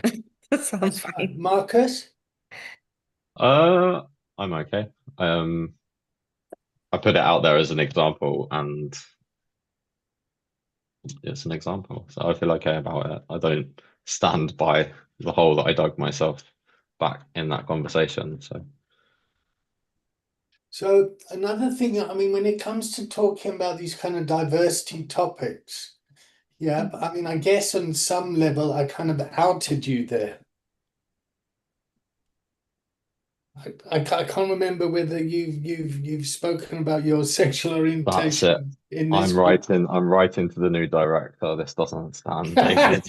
So I'm That's fine. fine. Marcus? I'm okay. I put it out there as an example, and it's an example, so I feel okay about it. I don't stand by the hole that I dug myself back in that conversation. So another thing, I mean, when it comes to talking about these kind of diversity topics, yeah, I mean, I guess on some level I kind of outed you there. I can't remember whether you've spoken about your sexual That's it. orientation in this I'm group. writing to the new director. This doesn't stand, David.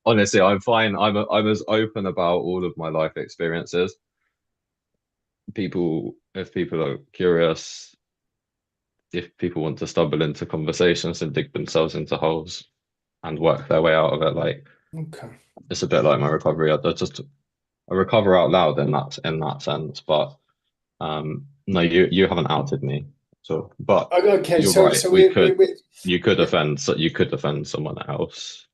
Honestly, I'm fine. I'm as open about all of my life experiences. If people are curious, if people want to stumble into conversations and dig themselves into holes and work their way out of it, like Okay. it's a bit like my recovery. I recover out loud in that sense. But no, you haven't outed me. So, but Okay, you're so right. so You could yeah, offend someone else.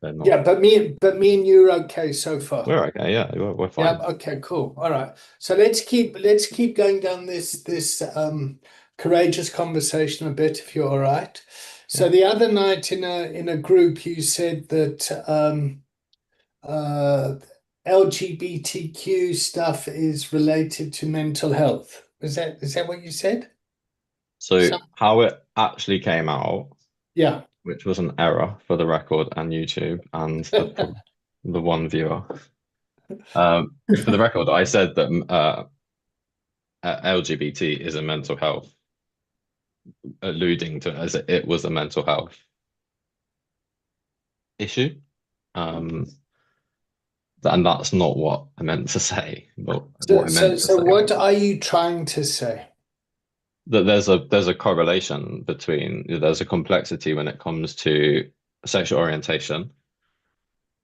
They're not. yeah, but me and you are okay so far. We're okay. Yeah, we're Yeah, fine. okay, cool. All right. So let's keep going down this courageous conversation a bit, if you're all right. So Yeah. the other night in a group you said that uh LGBTQ stuff is related to mental health. Is that what you said? So So, how it actually came out, yeah. which was an error for the record and YouTube and the one viewer. For the record, I said that LGBT is a mental health, alluding to as it was a mental health issue. And that's not what I meant to say. But what I meant to So say what was are you trying to say? that there's a correlation between there's a complexity when it comes to sexual orientation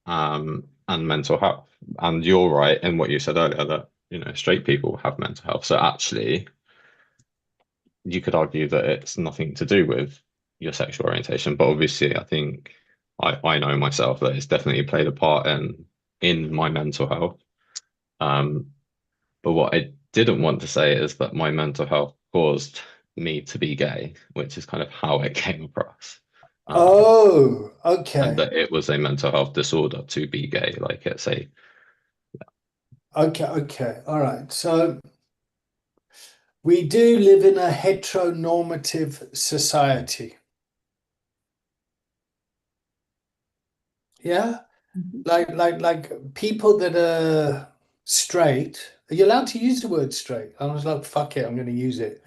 and mental health. And you're right in what you said earlier that straight people have mental health. So actually, you could argue that it's nothing to do with your sexual orientation. But obviously, I think I know myself that it's definitely played a part in my mental health. But what I didn't want to say is that my mental health caused me to be gay, which is kind of how it came across. Oh, And okay. that it was a mental health disorder to be gay. Like it's a Okay. All right. So we do live in a heteronormative society. Yeah? Mhm. Like people that are straight, Are you allowed to use the word straight? I was like, fuck it, I'm going to use it.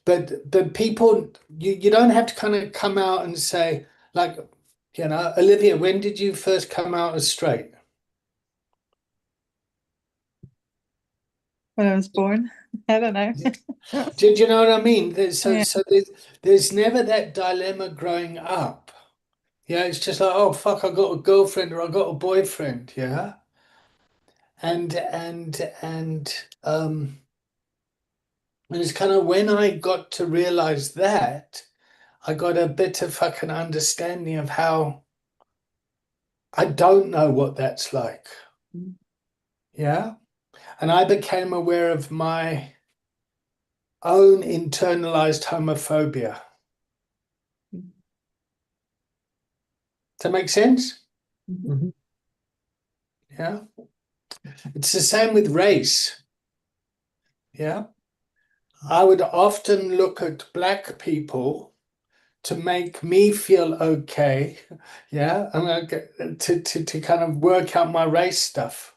But people, you don't have to kind of come out and say, like, you know, Olivia, when did you first come out as straight? When I was born. I don't know. Do you know what I mean? So Yeah. so there's never that dilemma growing up. Yeah, it's just like, oh fuck, I got a girlfriend or I got a boyfriend, yeah. And it's kind of when I got to realize that, I got a better fucking understanding of how I don't know what that's like. Yeah. And I became aware of my own internalized homophobia. Does that make sense? Mhm. Yeah. It's the same with race. Yeah. I would often look at black people to make me feel okay. Yeah. And to kind of work out my race stuff.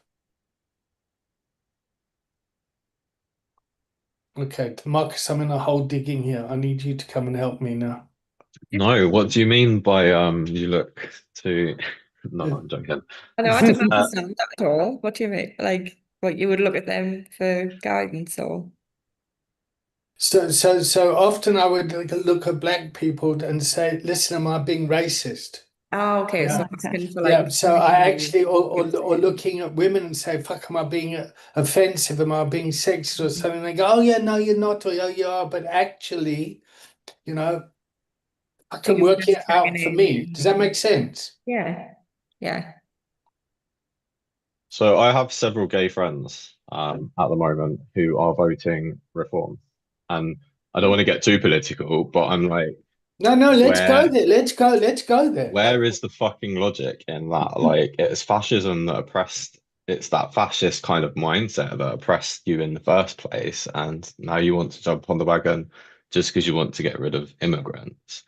Okay, Marcus, I'm in a hole digging here. I need you to come and help me now. No, what do you mean by you look to? No, I'm joking. I know I didn't Uh, understand that at all. What do you mean? Like, what you would look at them for guidance or? So often I would look at black people and say, listen, am I being racist? Oh, okay. So Yeah. asking for Yeah, like, so I actually, or looking at women and say, fuck, am I being offensive? Am I being sexist or something? They go, oh, yeah, no, you're not, or oh, you are. But actually, you know, I so can you were work just it checking out for me. in. Does that make sense? Yeah. Yeah. so I have several gay friends at the moment who are voting reform, and I don't want to get too political, but I'm like, No, let's go where there. Let's go there. where is the fucking logic in that? Like, it's fascism that oppressed. It's that fascist kind of mindset that oppressed you in the first place, and now you want to jump on the wagon just because you want to get rid of immigrants.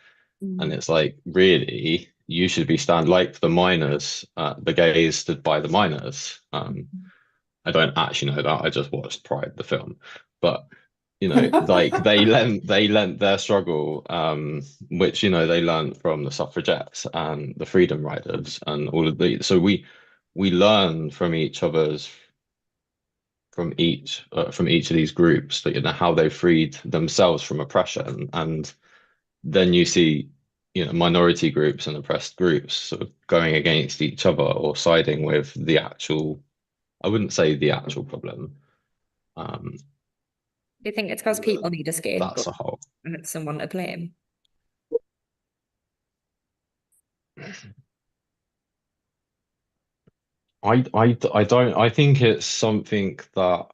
And it's like, really, you should be stand like the miners, the gays stood by the miners. I don't actually know that. I just watched Pride, the film, but you know, like they lent their struggle, which you know they learned from the suffragettes and the freedom riders and all of the. So we learn from each other's from each of these groups that you know how they freed themselves from oppression, and then you see you know minority groups and oppressed groups sort of going against each other or siding with the actual. I wouldn't say the actual problem. Um, Do you think it's because people need a that's scapegoat a whole. and it's someone to blame? I don't. I think it's something that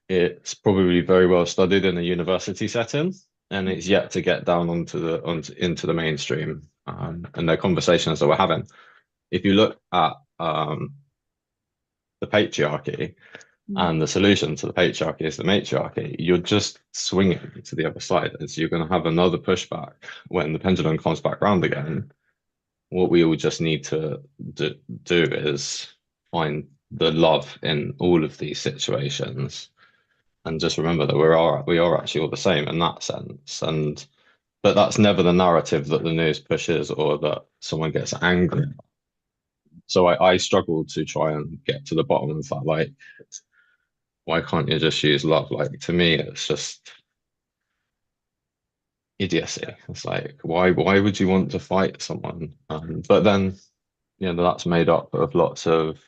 it's probably very well studied in a university setting, and it's yet to get down into the mainstream. And the conversations that we're having. If you look at the patriarchy and the solution to the patriarchy is the matriarchy, you're just swinging to the other side, and so you're going to have another pushback when the pendulum comes back round again. What we all just need to do is find the love in all of these situations and just remember that we are actually all the same in that sense. And but that's never the narrative that the news pushes or that someone gets angry. So I struggle to try and get to the bottom of that. Like, why can't you just use love? Like, to me, it's just idiocy. It's like, why would you want to fight someone? But then, you know, that's made up of lots of.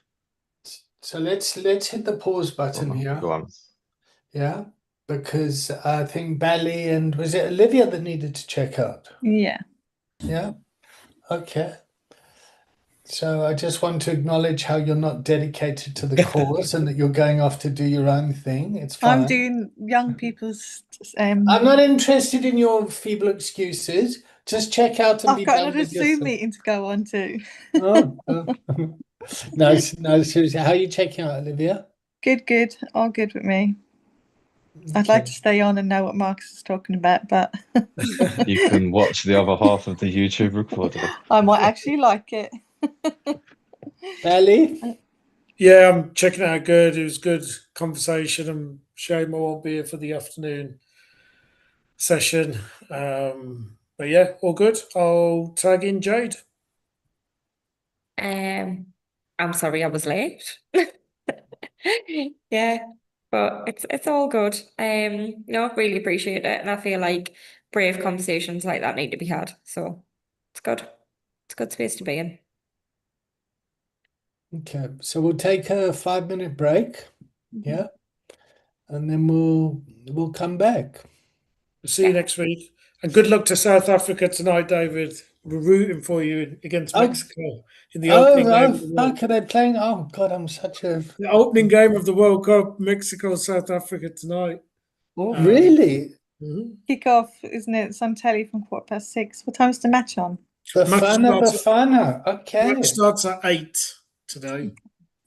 So let's hit the pause button here. Go on. Yeah, because I think Bally and was it Olivia that needed to check out? Yeah. Yeah. Okay. So I just want to acknowledge how you're not dedicated to the cause and that you're going off to do your own thing. It's fine. I'm doing young people's. I'm not interested in your feeble excuses. Just check out and I've be got done another with your Zoom stuff. meeting to go on to. Oh. No, seriously. How are you checking out, Olivia? Good. All good with me. I'd like to stay on and know what Marcus is talking about, but You can watch the other half of the YouTube recording. I might actually like it. Bally? Yeah, I'm checking it out. Good. It was good conversation. I'm shame I won't be here for the afternoon session. But yeah, all good. I'll tag in Jade. I'm sorry I was late. Yeah, but it's all good. No, really appreciate it, and I feel like brave conversations like that need to be had. So it's good. It's a good space to be in. Okay, so we'll take a 5-minute break. Yeah, and then we'll come back. See you next week. And good luck to South Africa tonight, David. We're rooting for you against Oh, Mexico in the opening game of the World. fuck, are they playing? Oh God, I'm such a The opening game of the World Cup, Mexico, South Africa tonight. really Mhm. Kick off, isn't it? It's on telly from 6:15. What time's the match on? Bafana Match Bafana. Okay, starts at 8 today.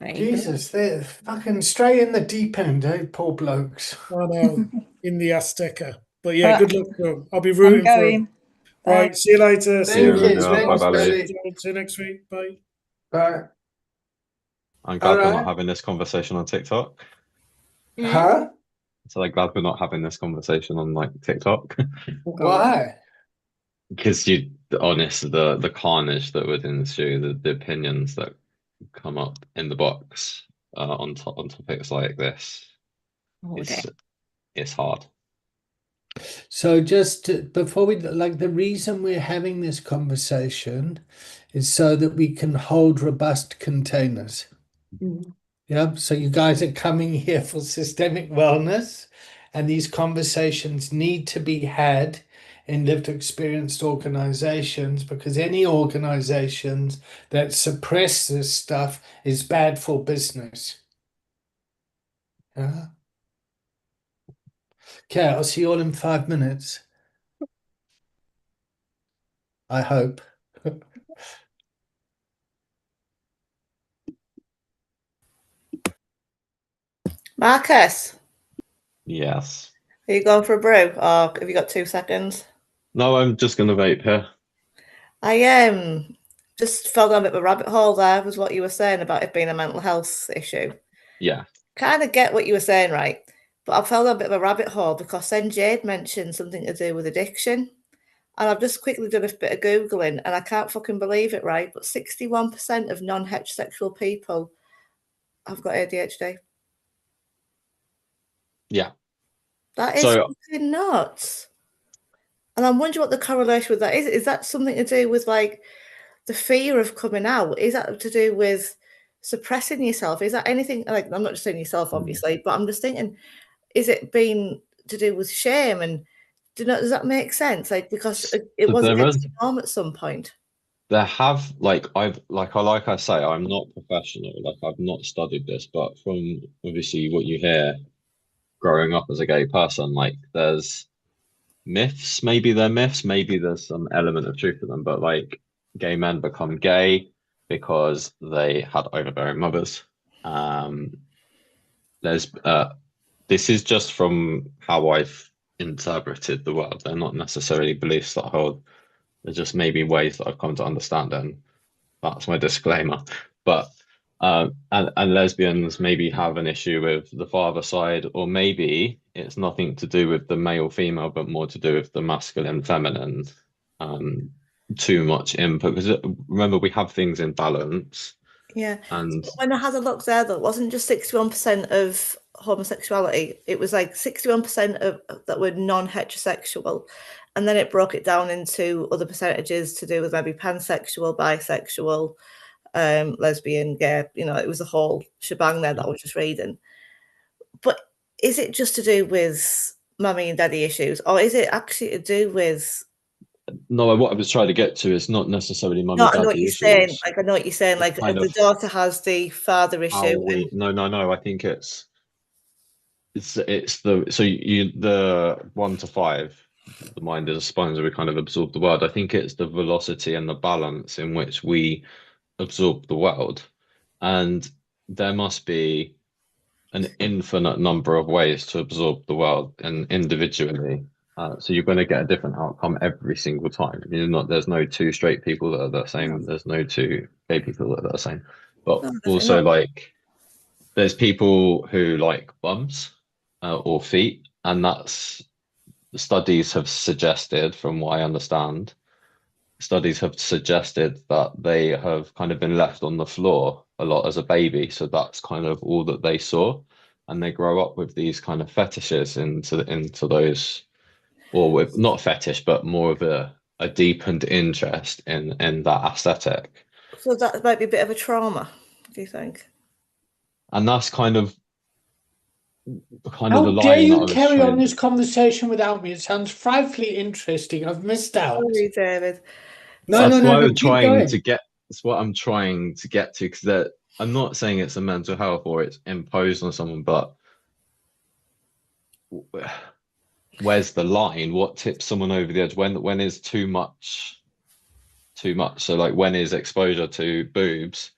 There you go. Jesus, they're fucking straight in the deep end, eh? Poor blokes. I know, in the Azteca. But yeah, Right. good luck to them. I'll be I'm rooting for them. going. Right, see you later. See you, Thank Yeah, you. Rose. yeah, bye, Thanks, Valerie. buddy. See you next week. Bye. Bye. I'm All glad we're not right. having this conversation on TikTok. Huh? So I'm glad we're not having this conversation on like TikTok. Why? Because honest, the carnage that would ensue, the opinions that come up in the box on topics like this, Oh, dear. it's hard. So before the reason we're having this conversation is so that we can hold robust containers. Mm. Yeah. So you guys are coming here for systemic wellness, and these conversations need to be had in lived experienced organizations, because any organizations that suppress this stuff is bad for business. Yeah. Okay, I'll see you all in 5 minutes. I hope. Marcus, Yes. are you going for a brew, or have you got 2 seconds? No, I'm just gonna vape here. I just fell down a bit of a rabbit hole there with what you were saying about it being a mental health issue. Yeah. Kind of get what you were saying, right? But I fell down a bit of a rabbit hole because then Jade mentioned something to do with addiction. And I've just quickly done a bit of Googling and I can't fucking believe it, right? But 61% of non-heterosexual people have got ADHD. Yeah. That is So fucking nuts. And I'm wondering what the correlation with that is. Is that something to do with like the fear of coming out? Is that to do with suppressing yourself? Is that anything like, I'm not just saying yourself, obviously, but I'm just thinking, is it being to do with shame? And does that make sense? Like, because it was there against is the norm at some point. there have like I say, I'm not professional, like I've not studied this, but from obviously what you hear growing up as a gay person, like there's myths, maybe they're myths, maybe there's some element of truth to them, but like gay men become gay because they had overbearing mothers. There's this is just from how I've interpreted the world. They're not necessarily beliefs that I hold. They're just maybe ways that I've come to understand, and that's my disclaimer. But and lesbians maybe have an issue with the father side, or maybe it's nothing to do with the male female, but more to do with the masculine feminine. Too much input, because remember we have things in balance. Yeah. And So when I had a look there, though, it wasn't just 61% of homosexuality. It was like 61% of that were non-heterosexual. And then it broke it down into other percentages to do with maybe pansexual, bisexual, lesbian, gay. You know, it was a whole shebang there that I was just reading. But is it just to do with mummy and daddy issues, or is it actually to do with? no, what I was trying to get to is not necessarily No, mummy I know what daddy you're saying. issues. Like, I know what you're saying. It's Like, kind the of daughter has the father how issue. we no, I think it's the so you the 1 to 5, the mind is a sponge, we kind of absorb the world. I think it's the velocity and the balance in which we absorb the world, and there must be an infinite number of ways to absorb the world and individually. So you're going to get a different outcome every single time. There's no two straight people that are the same. No, There's no two gay people that are the same. But no, definitely also not. like there's people who like bums or feet, and that's studies have suggested, from what I understand, studies have suggested that they have kind of been left on the floor a lot as a baby. So that's kind of all that they saw. And they grow up with these kind of fetishes into those, or with not fetish, but more of a deepened interest in that aesthetic. So that might be a bit of a trauma, do you think? And that's kind of the How dare line that I you was carry on trying. this conversation without me? It sounds frightfully interesting. I've missed out. Sorry, David. No, That's no, why no, no. I'm Keep trying to going. get. That's what I'm trying to get to, because that I'm not saying it's a mental health or it's imposed on someone, but where's the line? What tips someone over the edge? When is too much too much? So like, when is exposure to boobs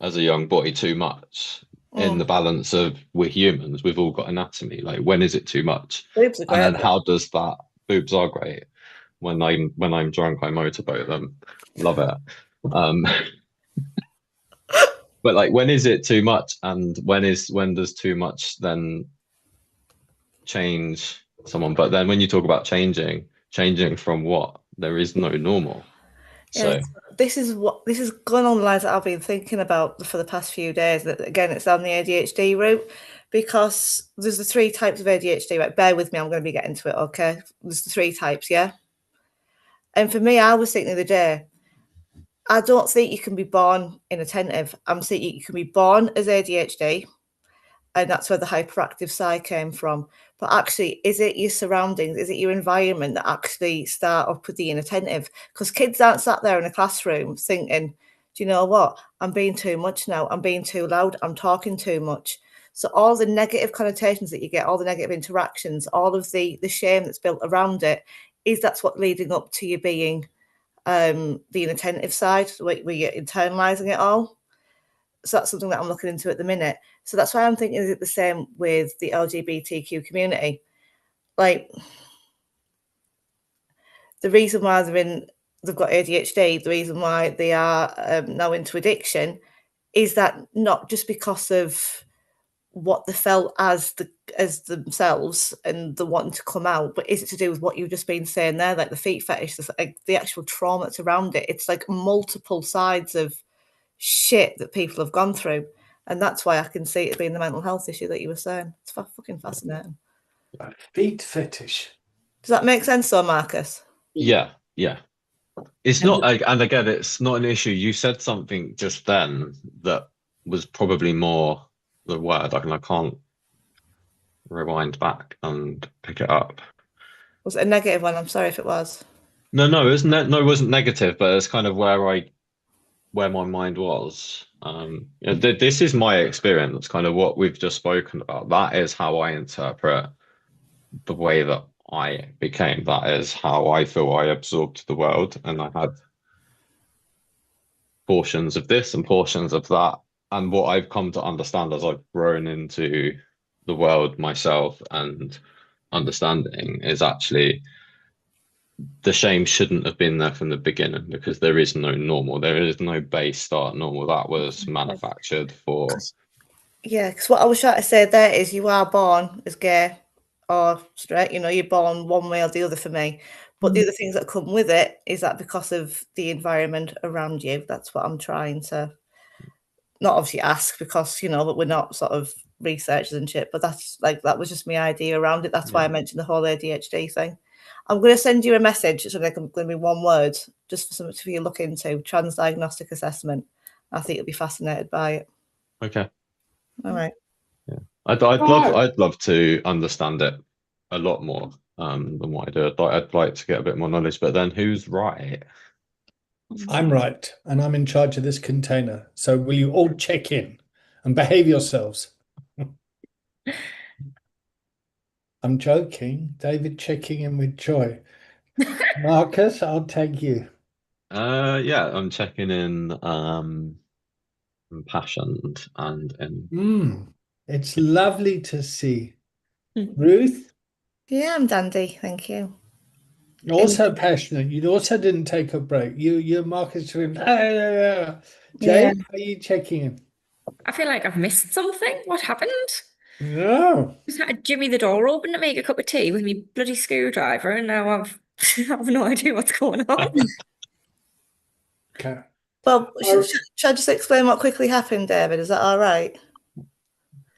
as a young boy too much? In the balance of, we're humans, we've all got anatomy. Like, when is it too much? Boobs are And great. then how does that, boobs are great. When I'm drunk, I motorboat them. Love it. Um, but like, when is it too much? And when does too much then change someone? But then when you talk about changing from what? There is no normal. Yeah, So this is going on the lines that I've been thinking about for the past few days. That again, it's on the ADHD route, because there's the three types of ADHD. Right, bear with me, I'm going to be getting to it. Okay, there's the three types, yeah. And for me, I was thinking the other day, I don't think you can be born inattentive. I'm thinking you can be born as ADHD, and that's where the hyperactive side came from. But actually, is it your surroundings? Is it your environment that actually start up with the inattentive? Because kids aren't sat there in a classroom thinking, do you know what? I'm being too much now. I'm being too loud. I'm talking too much. So all the negative connotations that you get, all the negative interactions, all of the shame that's built around it, that's what leading up to you being the inattentive side, where you're internalizing it all. So that's something that I'm looking into at the minute. So that's why I'm thinking, is it the same with the LGBTQ community? Like, the reason why they've got ADHD, the reason why they are now into addiction, is that not just because of what they felt as themselves and the wanting to come out, but is it to do with what you've just been saying there, like the feet fetish, the actual trauma that's around it? It's like multiple sides of shit that people have gone through. And that's why I can see it being the mental health issue that you were saying. It's fucking fascinating. A feet fetish. Does that make sense, though, Marcus? yeah. It's not, and again, it's not an issue. You said something just then that was probably more the word. I can't rewind back and pick it up. Was it a negative one? I'm sorry if it was. No, it wasn't negative, but it's kind of where my mind was. This is my experience, kind of what we've just spoken about. That is how I interpret the way that I became. That is how I feel I absorbed the world, and I had portions of this and portions of that. And what I've come to understand as I've grown into the world myself and understanding is actually the shame shouldn't have been there from the beginning, because there is no normal. There is no base start normal. That was manufactured for. Yeah, because what I was trying to say there is, you are born as gay or straight, you're born one way or the other for me. But the other things that come with it is that because of the environment around you, that's what I'm trying to not obviously ask, because, but we're not sort of researchers and shit. But that's like, that was just my idea around it. That's why I mentioned the whole ADHD thing. I'm going to send you a message. It's going to be one word, just for something for you to look into: transdiagnostic assessment. I think you'll be fascinated by it. Okay. All right. Yeah. I'd love to understand it a lot more than what I do. I'd like to get a bit more knowledge, but then who's right? I'm right, and I'm in charge of this container. So will you all check in and behave yourselves? I'm joking. David checking in with joy. Marcus, I'll take you. Yeah, I'm checking in impassioned and in. It's lovely to see. Ruth, Yeah, I'm dandy. Thank you. also passionate. You also didn't take a break. You Marcus, Jane, Yeah. are you checking in? I feel like I've missed something. What happened? No. Just had to jimmy the door open to make a cup of tea with me bloody screwdriver, and now I've no idea what's going on. Okay. Well, Or- should I just explain what quickly happened, David? Is that all right?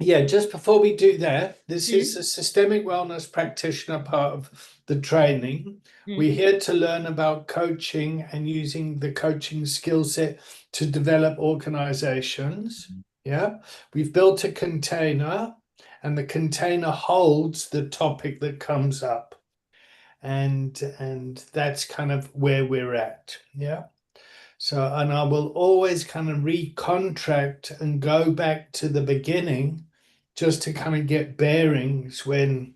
Yeah, just before we do that, this is Mm. the systemic wellness practitioner part of the training. We're Mm. here to learn about coaching and using the coaching skill set to develop organizations. Yeah, we've built a container, and the container holds the topic that comes up. And that's kind of where we're at. Yeah. So, and I will always kind of recontract and go back to the beginning just to kind of get bearings when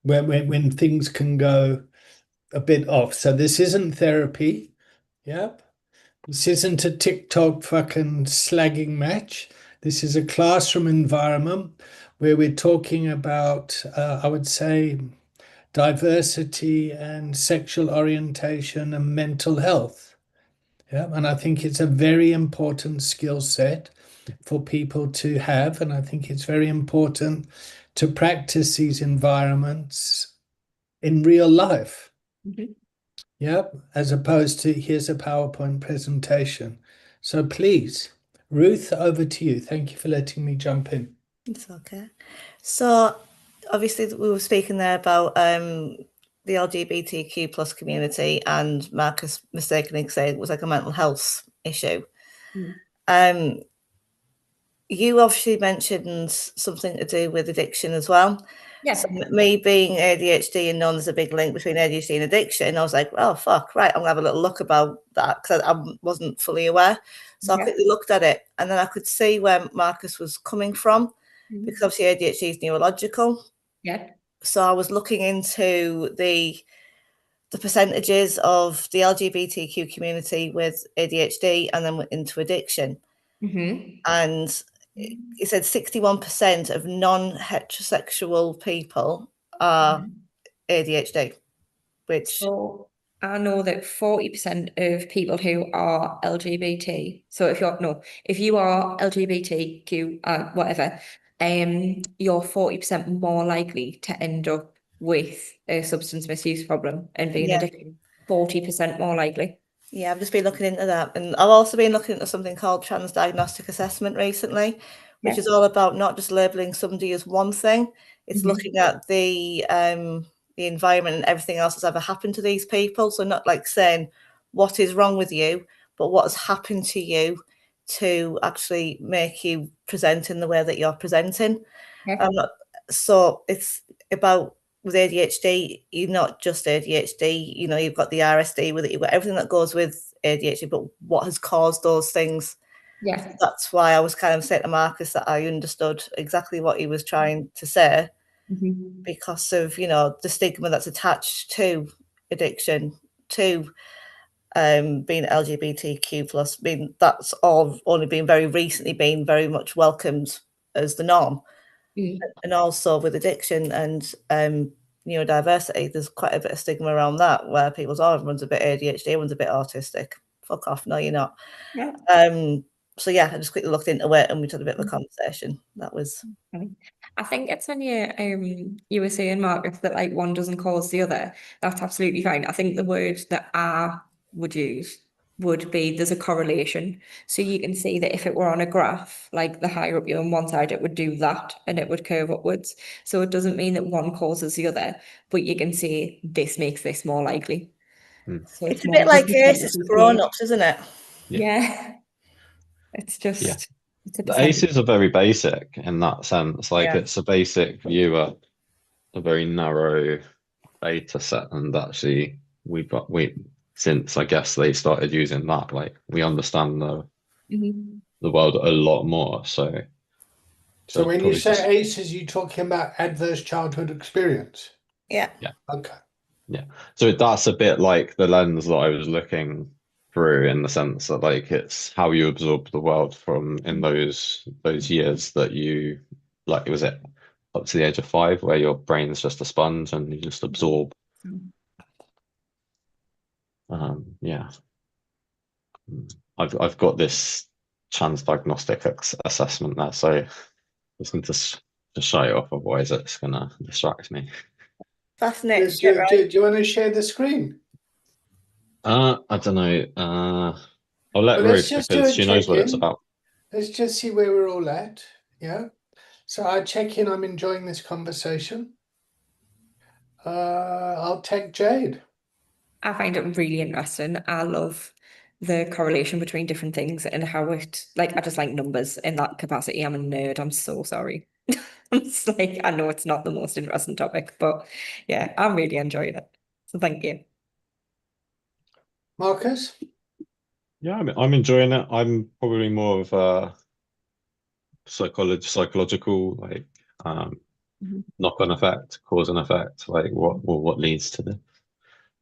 things can go a bit off. So this isn't therapy. Yep. This isn't a TikTok fucking slagging match. This is a classroom environment where we're talking about, I would say, diversity and sexual orientation and mental health. Yeah, and I think it's a very important skill set for people to have, and I think it's very important to practice these environments in real life. Mhm. Yeah, as opposed to here's a PowerPoint presentation. So please, Ruth, over to you. Thank you for letting me jump in. It's okay. So obviously we were speaking there about the LGBTQ plus community, and Marcus mistakenly said it was like a mental health issue. Mm. You obviously mentioned something to do with addiction as well. Yeah. So me being ADHD and knowing there's a big link between ADHD and addiction, I was like, oh fuck, right, I'm gonna have a little look about that because I wasn't fully aware. So I Yeah. quickly looked at it, and then I could see where Marcus was coming from, Mhm. because obviously ADHD is neurological. Yeah. So I was looking into the percentages of the LGBTQ community with ADHD, and then into addiction. Mm-hmm. And it said 61% of non-heterosexual people are ADHD, which So I know that 40% of people who are LGBT, so if you are LGBTQ, whatever, you're 40% more likely to end up with a substance misuse problem and being yeah, addicted. 40% more likely. yeah, I've just been looking into that, and I've also been looking into something called trans diagnostic assessment recently, which Yeah. is all about not just labeling somebody as one thing. It's Mhm. looking at the environment and everything else that's ever happened to these people. So not like saying what is wrong with you, but what has happened to you to actually make you present in the way that you're presenting. Yeah. So it's about, with ADHD, you're not just ADHD, you've got the RSD with it, you've got everything that goes with ADHD, but what has caused those things? Yeah. That's why I was kind of saying to Marcus that I understood exactly what he was trying to say, Mhm. because of, the stigma that's attached to addiction, to being LGBTQ plus. That's all only been very recently been very much welcomed as the norm. Mm. And also with addiction and neurodiversity, there's quite a bit of stigma around that, where people's, oh, everyone's a bit ADHD, everyone's a bit autistic. Fuck off, no, you're not. Yeah. So yeah, I just quickly looked into it and we had a bit of a conversation. That was I think it's when you were saying, Marcus, that like one doesn't cause the other. That's absolutely fine. I think the word that I would use would be there's a correlation. So you can see that if it were on a graph, like the higher up you're on one side, it would do that and it would curve upwards. So it doesn't mean that one causes the other, but you can see this makes this more likely. Mm. So it's a more bit of a like ACEs percentage for gain. grown-ups, isn't it? Yeah. It's Yeah. just it's a The percentage. ACEs are very basic in that sense. Like Yeah. it's a basic view, a very narrow data set, and actually we since I guess they started using that, like we understand Mhm. the world a lot more. So So when you probably just say ACEs, you're talking about adverse childhood experience. Yeah. Okay. yeah. So that's a bit like the lens that I was looking through, in the sense that like it's how you absorb the world from in those years that you like, was it up to the age of 5 where your brain's just a sponge and you just absorb. Yeah. I've got this diagnostic assessment there, so I just need to shut it off, otherwise it's gonna distract me. Fascinating. Do you want to share the screen? I don't know. I'll let Well, let's Ruth, just do because a she knows what it's check-in. about. Let's just see where we're all at. Yeah. So I check in. I'm enjoying this conversation. I'll take Jade. I find it really interesting. I love the correlation between different things and how it, like, I just like numbers in that capacity. I'm a nerd. I'm so sorry. It's like, I know it's not the most interesting topic, but yeah, I'm really enjoying it. So thank you. Marcus? Yeah, I'm enjoying it. I'm probably more of a psychological, like knock-on effect, cause and effect, like what leads to the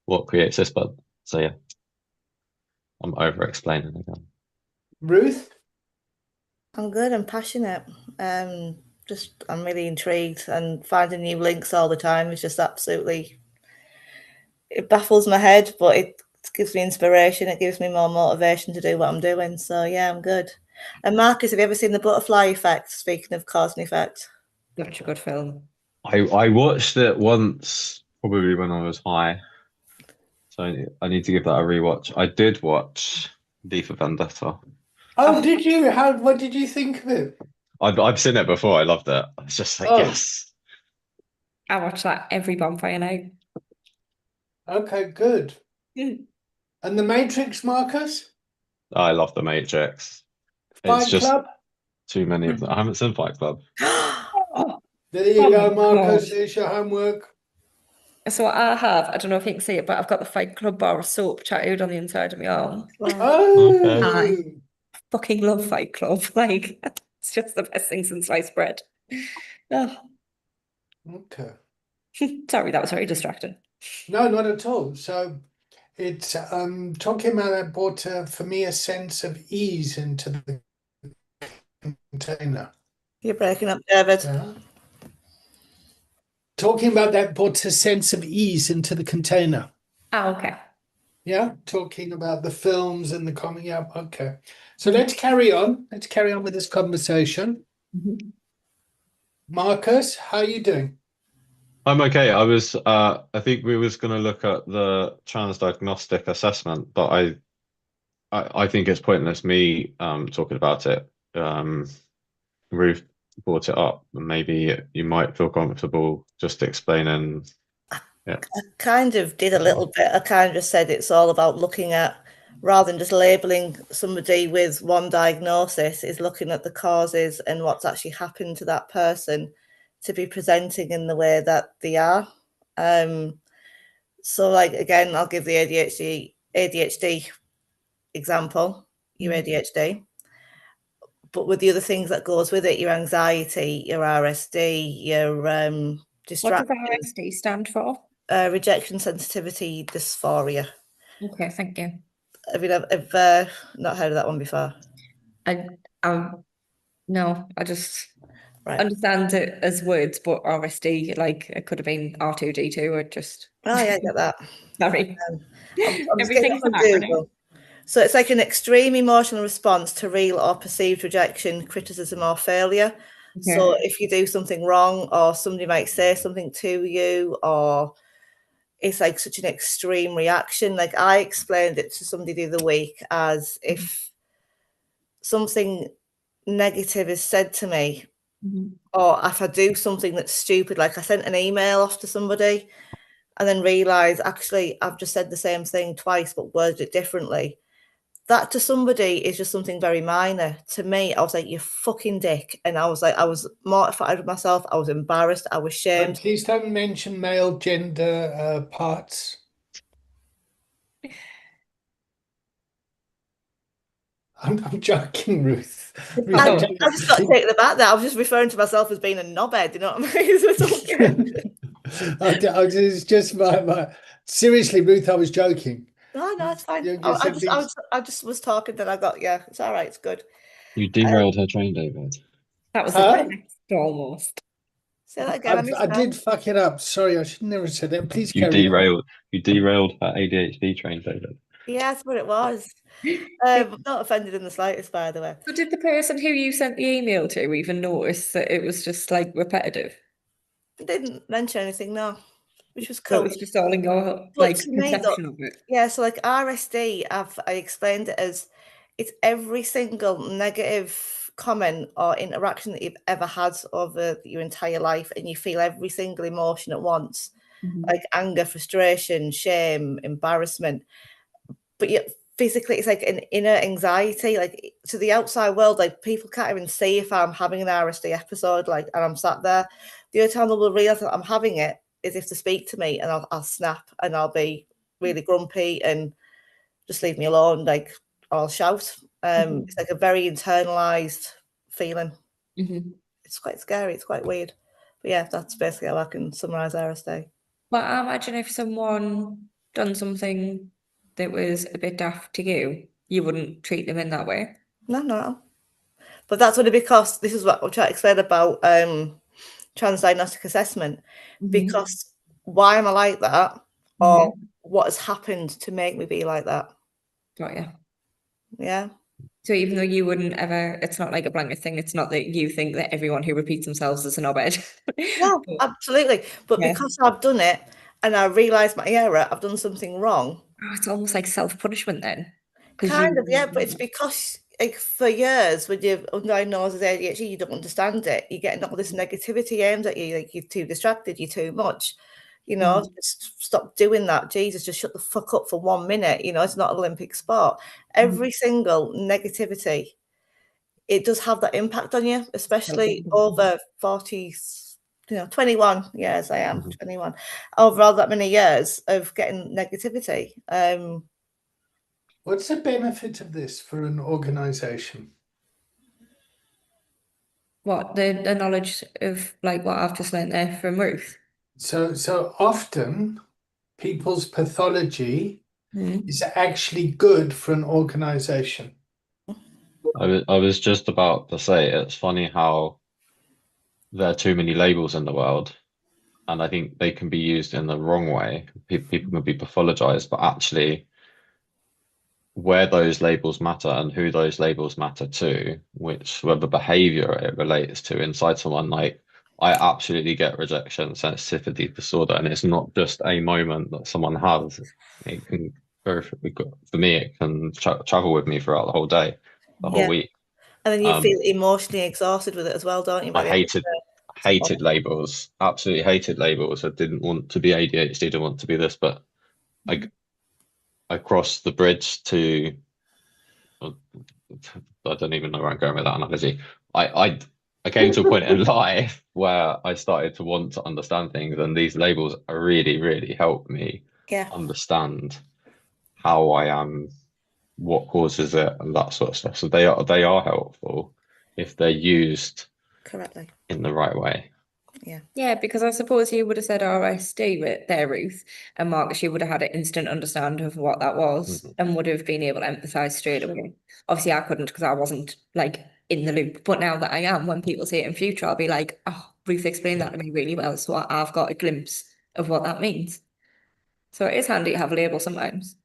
what creates this. But so yeah, I'm over explaining again. Ruth? I'm good. I'm passionate. Just I'm really intrigued, and finding new links all the time is just absolutely. It baffles my head, but it gives me inspiration. It gives me more motivation to do what I'm doing. So yeah, I'm good. And Marcus, have you ever seen the Butterfly Effect? Speaking of cause and effect. Such a good film. I watched it once, probably when I was high, so I need to give that a rewatch. I did watch V for Vendetta. Oh, did you? What did you think of it? I've seen it before. I loved it. I was just like, Oh. yes. I watch that every bonfire night. Okay, good. Mm. And The Matrix, Marcus? I love The Matrix. It's Fight just Club? too many of them. I haven't seen Fight Club. There you go, my Marcus. God. There's your homework. So I don't know if you can see it, but I've got the Fight Club bar of soap tattooed on the inside of my arm. Oh, Okay. Fucking love Fight Club. Like, it's just the best thing since sliced bread. Oh, okay. sorry, that was very distracting. No, not at all. So it's talking about that brought for me a sense of ease into the container. You're breaking up, David. Yeah. Talking about that brought a sense of ease into the container. Oh, okay. Yeah, talking about the films and the coming up. Okay. So let's carry on. Let's carry on with this conversation. Marcus, how are you doing? I'm okay. I think we was going to look at the diagnostic assessment, but I think it's pointless me talking about it. Ruth brought it up, and maybe you might feel comfortable just explaining. Yeah. I kind of did a little bit. I kind of just said it's all about looking at, rather than just labeling somebody with one diagnosis, is looking at the causes and what's actually happened to that person to be presenting in the way that they are. So like, again, I'll give the ADHD example, your ADHD. But with the other things that goes with it, your anxiety, your RSD, your What distractions, does RSD stand for? rejection sensitivity dysphoria. Okay, thank you. Have you not heard of that one before? No, I just Right. understand it as words, but RSD, like, it could have been R2D2 or just. Oh yeah, I get that. Sorry. I'm just getting Everything's it an on acronym. Google. So it's like an extreme emotional response to real or perceived rejection, criticism, or failure. Okay. So if you do something wrong, or somebody might say something to you, or it's like such an extreme reaction. Like I explained it to somebody the other week as if something negative is said to me, or if I do something that's stupid, like I sent an email off to somebody and then realised actually I've just said the same thing twice but worded it differently. That to somebody is just something very minor. To me, I was like, you fucking dick. And I was like, I was mortified with myself. I was embarrassed. I was shamed. Please don't mention male gender parts. I'm joking, Ruth. I just got taken aback there. I was just referring to myself as being a knobhead. You know what I mean? It's just my seriously, Ruth. I was joking. No, it's fine. You I just was talking. Then I got It's all right. It's good. You derailed her train, David. That was Huh? almost. Say that again. I did fuck it up. Sorry, I should never have said that. Please You carry on. derailed her ADHD train, David. Yeah, that's what it was. I'm not offended in the slightest, by the way. So did the person who you sent the email to even notice that it was just like repetitive? They didn't mention anything, no, which was So cool. it was just all in your But like to me, though, conception of it. yeah, so like RSD, I explained it as it's every single negative comment or interaction that you've ever had over your entire life, and you feel every single emotion at once, like anger, frustration, shame, embarrassment. But yet physically, it's like an inner anxiety. Like to the outside world, like people can't even see if I'm having an RSD episode, like, and I'm sat there. The only time they will realize that I'm having it is if they speak to me, and I'll snap and I'll be really grumpy and just leave me alone, like, or I'll shout. It's like a very internalized feeling. It's quite scary. It's quite weird. But yeah, that's basically how I can summarize RSD. But I imagine if someone done something that was a bit daft to you, you wouldn't treat them in that way. No. But that's only because this is what I'm trying to explain about transdiagnostic assessment. Because why am I like that? Or what has happened to make me be like that? Got you. Yeah. So even though you wouldn't ever, it's not like a blanket thing. It's not that you think that everyone who repeats themselves is an knobhead. No, absolutely. But Yeah. because I've done it and I realise my error, I've done something wrong. Oh, it's almost like self-punishment then. Kind of, yeah, but it's because like for years when you're undiagnosed as ADHD, you don't understand it. You're getting all this negativity aimed at you, like you're too distracted, you're too much. Just stop doing that. Jesus, just shut the fuck up for 1 minute. It's not an Olympic sport. Every single negativity, it does have that impact on you, especially over 40, 21 years. I am 21. Over all that many years of getting negativity. What's the benefit of this for an organization? What, the knowledge of like what I've just learned there from Ruth? So often people's pathology is actually good for an organization. I was just about to say, it's funny how there are too many labels in the world, and I think they can be used in the wrong way. People can be pathologized, but actually, where those labels matter and who those labels matter to, whether behavior it relates to inside someone, like I absolutely get rejection sensitivity disorder, and it's not just a moment that someone has. It can go for me, it can travel with me throughout the whole day, the whole week. And then you feel emotionally exhausted with it as well, don't you? I hated labels, absolutely hated labels. I didn't want to be ADHD, didn't want to be this, but I crossed the bridge to, I don't even know where I'm going with that analogy. I came to a point in life where I started to want to understand things, and these labels really, really helped me understand how I am, what causes it, and that sort of stuff. So they are helpful if they're used correctly in the right way. Yeah, because I suppose you would have said RSD with there, Ruth, and Marcus, you would have had an instant understand of what that was and would have been able to empathise straight away. Obviously, I couldn't because I wasn't like in the loop. But now that I am, when people say it in future, I'll be like, oh, Ruth explained that to me really well. So I've got a glimpse of what that means. So it is handy to have a label sometimes.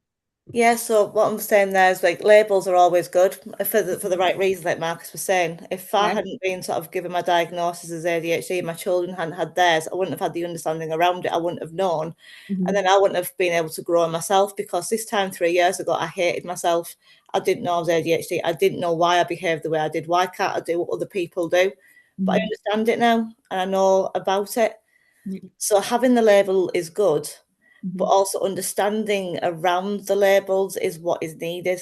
Yeah, so what I'm saying there is like labels are always good for the right reason, like Marcus was saying. If I hadn't been sort of given my diagnosis as ADHD, my children hadn't had theirs, I wouldn't have had the understanding around it. I wouldn't have known. And then I wouldn't have been able to grow myself, because this time 3 years ago, I hated myself. I didn't know I was ADHD. I didn't know why I behaved the way I did. Why can't I do what other people do? But I understand it now and I know about it. So having the label is good. But also understanding around the labels is what is needed.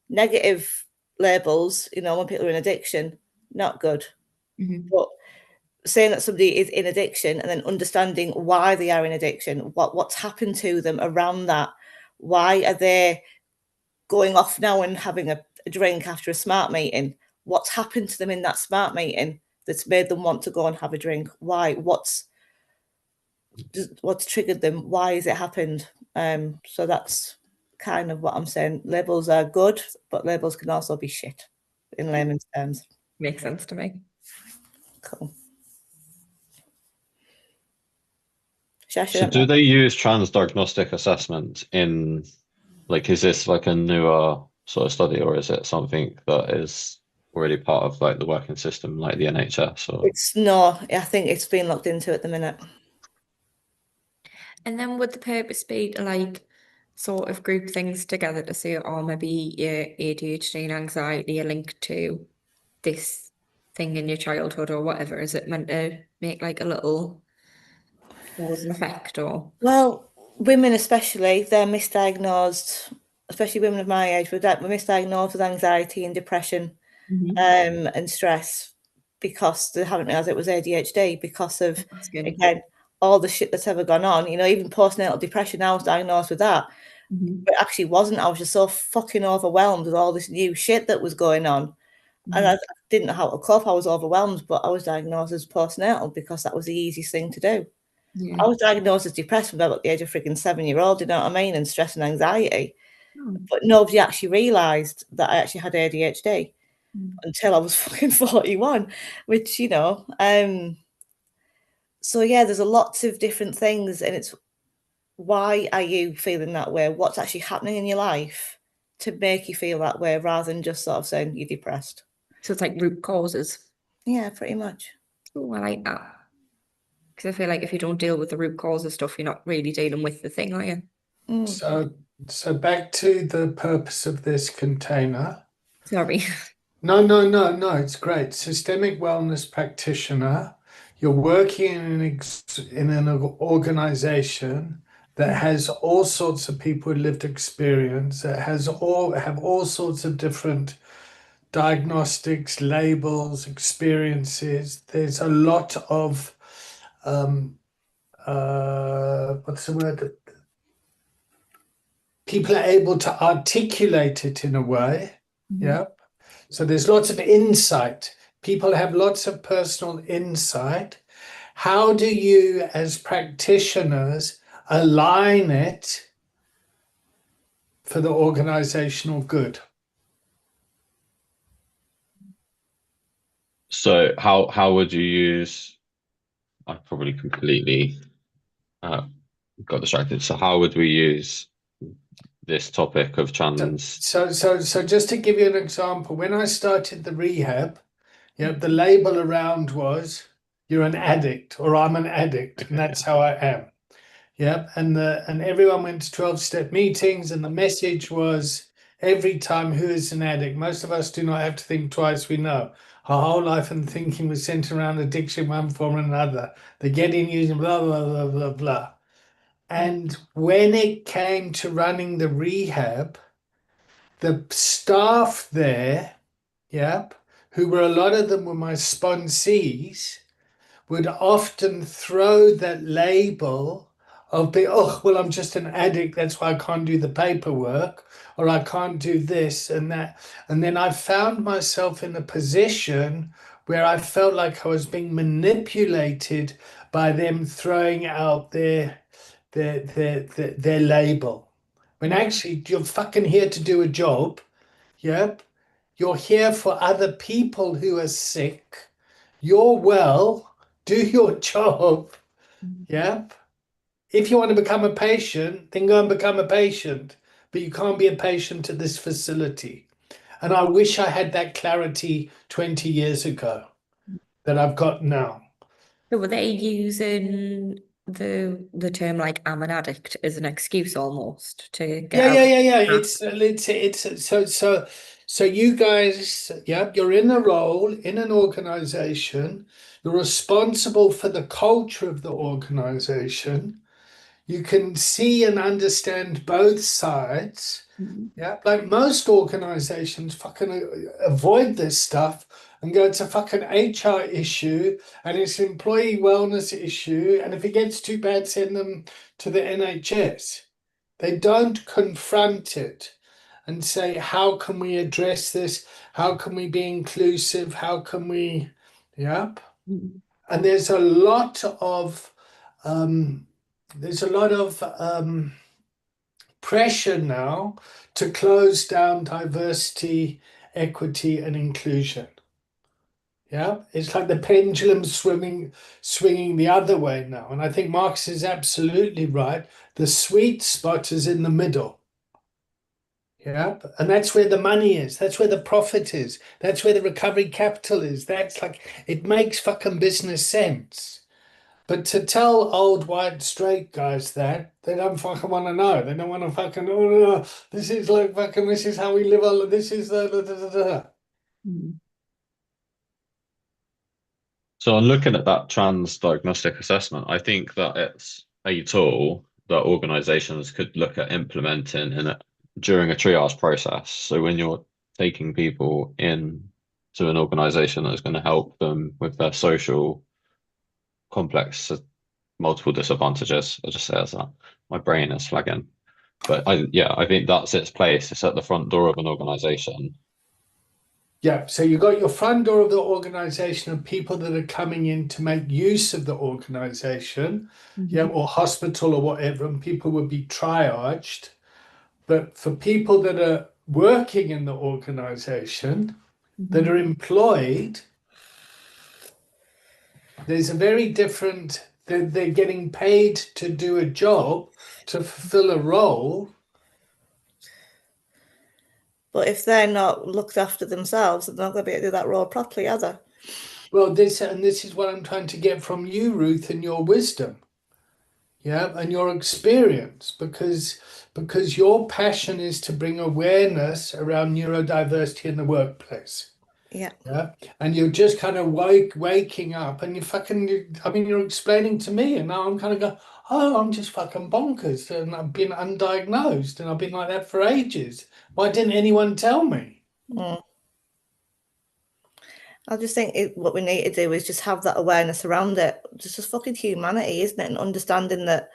Negative labels, when people are in addiction, not good. But saying that somebody is in addiction and then understanding why they are in addiction, what's happened to them around that, why are they going off now and having a drink after a smart meeting? What's happened to them in that smart meeting that's made them want to go and have a drink? Why? What's triggered them? Why has it happened? So that's kind of what I'm saying. Labels are good, but labels can also be shit in layman's terms. Makes sense to me. Cool. So do they use transdiagnostic assessment in Like, is this like a newer sort of study, or is it something that is already part of like the working system, like the NHS? Or It's no, I think it's been looked into at the minute. And then would the purpose be to like sort of group things together to say, oh, maybe your ADHD and anxiety are linked to this thing in your childhood or whatever? Is it meant to make like a little cause and effect or? Well, women especially, they're misdiagnosed, especially women of my age, we're misdiagnosed with anxiety and depression and stress because they haven't realised it was ADHD because of, That's good. again, all the shit that's ever gone on. You know, even postnatal depression, I was diagnosed with that. But it actually wasn't. I was just so fucking overwhelmed with all this new shit that was going on. And I didn't know how to cope. I was overwhelmed, but I was diagnosed as postnatal because that was the easiest thing to do. Yeah. I was diagnosed as depressed when I was at the age of freaking 7-year-old, you know what I mean? And stress and anxiety. But nobody actually realised that I actually had ADHD until I was fucking 41, which, you know, so yeah, there's a lots of different things, and it's why are you feeling that way? What's actually happening in your life to make you feel that way rather than just sort of saying you're depressed? So it's like root causes. Yeah, pretty much. Oh, I like that. Because I feel like if you don't deal with the root cause of stuff, you're not really dealing with the thing, are you? So back to the purpose of this container. Sorry. No, it's great. Systemic wellness practitioner. You're working in an organization that has all sorts of people with lived experience, that have all sorts of different diagnostics, labels, experiences. There's a lot of what's the word? People are able to articulate it in a way. Yeah. So there's lots of insight. People have lots of personal insight. How do you, as practitioners, align it for the organizational good? so how would you use? I probably completely got distracted. So how would we use this topic of Chand's? So just to give you an example, when I started the rehab, the label around was you're an addict or I'm an addict, and that's how I am. And everyone went to 12-step meetings, and the message was every time, who is an addict? Most of us do not have to think twice. We know our whole life and thinking was centered around addiction, one form or another. The getting, using, blah blah blah blah blah. And when it came to running the rehab, the staff there, who were a lot of them were my sponsees, would often throw that label of oh, well, I'm just an addict, that's why I can't do the paperwork, or I can't do this and that. And then I found myself in a position where I felt like I was being manipulated by them throwing out their label. When actually you're fucking here to do a job. Yep. You're here for other people who are sick. You're well, do your job. Yep. If you want to become a patient, then go and become a patient. But you can't be a patient at this facility. And I wish I had that clarity 20 years ago that I've got now. So were they using the term like I'm an addict as an excuse almost to get out? It's so you guys, you're in a role in an organization. You're responsible for the culture of the organization. You can see and understand both sides. Yeah, like most organizations fucking avoid this stuff and go, it's a fucking HR issue and it's an employee wellness issue. And if it gets too bad, send them to the NHS. They don't confront it and say, how can we address this? How can we be inclusive? How can we, And there's a lot of pressure now to close down diversity, equity, and inclusion. It's like the pendulum swinging the other way now. And I think Marx is absolutely right. The sweet spot is in the middle. Yeah, and that's where the money is. That's where the profit is. That's where the recovery capital is. That's like, it makes fucking business sense. But to tell old white straight guys that, they don't fucking want to know. They don't want to fucking, oh no, this is like fucking, this is how we live. All this is the. So on looking at that trans diagnostic assessment, I think that it's a tool that organizations could look at implementing during a triage process. So when you're taking people in to an organization that's going to help them with their social complex multiple disadvantages, I'll just say as that. My brain is flagging. But I think that's its place. It's at the front door of an organization. Yeah, so you got your front door of the organization of people that are coming in to make use of the organization, yeah, or hospital or whatever, and people would be triaged. But for people that are working in the organization, that are employed, there's a very different, they're getting paid to do a job, to fulfill a role. But if they're not looked after themselves, they're not going to be able to do that role properly, are they? Well, this is what I'm trying to get from you, Ruth, and your wisdom, yeah, and your experience, because your passion is to bring awareness around neurodiversity in the workplace. Yeah. Yeah, and you're just kind of waking up, and you're explaining to me, and now I'm kind of going, oh, I'm just fucking bonkers, and I've been undiagnosed, and I've been like that for ages. Why didn't anyone tell me? I just think what we need to do is just have that awareness around it. Just fucking humanity, isn't it? And understanding that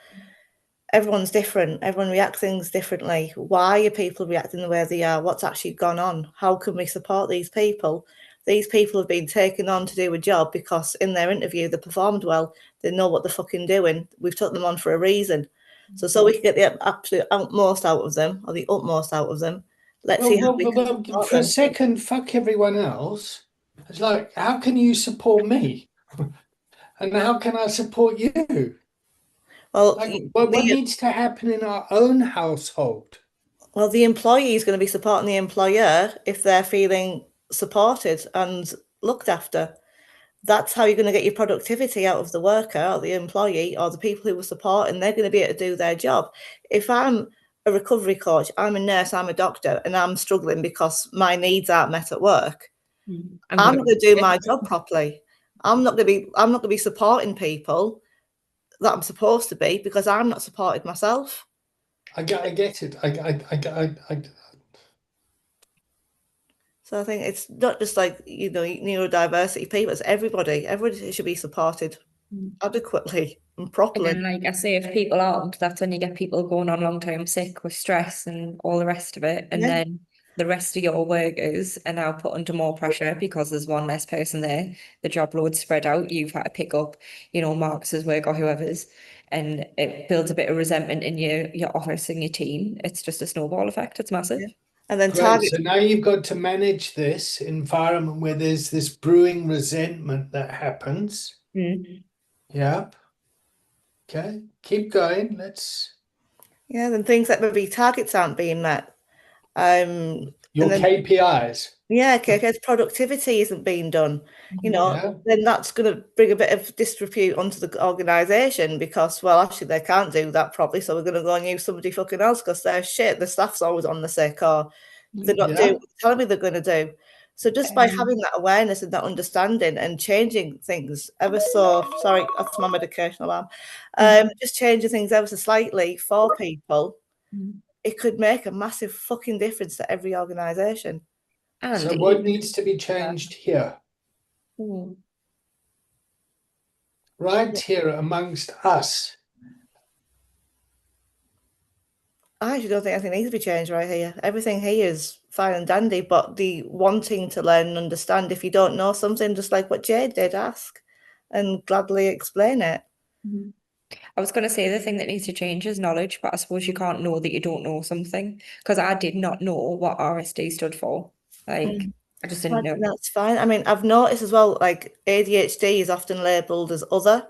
everyone's different. Everyone reacts things differently. Why are people reacting the way they are? What's actually gone on? How can we support these people? These people have been taken on to do a job because in their interview they performed well. They know what they're fucking doing. We've took them on for a reason. So we can get the absolute utmost out of them, or the utmost out of them. Let's see how we can support for a them. second, fuck everyone else. It's like, how can you support me? And how can I support you? Well, Like, what needs to happen in our own household? Well, the employee is going to be supporting the employer if they're feeling supported and looked after. That's how you're going to get your productivity out of the worker or the employee or the people who are supporting. They're going to be able to do their job. If I'm a recovery coach, I'm a nurse, I'm a doctor, and I'm struggling because my needs aren't met at work, I'm not going to do my job properly. I'm not going to be supporting people that I'm supposed to be because I'm not supported myself. I get it. So I think it's not just like, neurodiversity people, it's everybody. Everybody should be supported adequately and properly. And then, like I say, if people aren't, that's when you get people going on long-term sick with stress and all the rest of it. And then the rest of your workers are now put under more pressure because there's one less person there. The job load's spread out. You've had to pick up, Marcus's work or whoever's, and it builds a bit of resentment in your office and your team. It's just a snowball effect. It's massive. Yeah. And then Great. So now you've got to manage this environment where there's this brewing resentment that happens. Yeah. Okay. Keep going. then things like maybe targets aren't being met. Your KPIs. Yeah, because productivity isn't being done, then that's going to bring a bit of disrepute onto the organisation because, well, actually they can't do that properly, so we're going to go and use somebody fucking else because they're shit. The staff's always on the sick or they're not doing what they're telling me they're going to do. So just by having that awareness and that understanding and changing things ever so, sorry, that's my medication alarm, just changing things ever so slightly for people, it could make a massive fucking difference to every organisation. So what needs to be changed here? Right here amongst us. I actually don't think anything needs to be changed right here. Everything here is fine and dandy, but the wanting to learn and understand, if you don't know something, just like what Jade did, ask and gladly explain it. I was going to say the thing that needs to change is knowledge, but I suppose you can't know that you don't know something, because I did not know what RSD stood for. I just didn't know. That's fine. I mean, I've noticed as well, like ADHD is often labelled as other.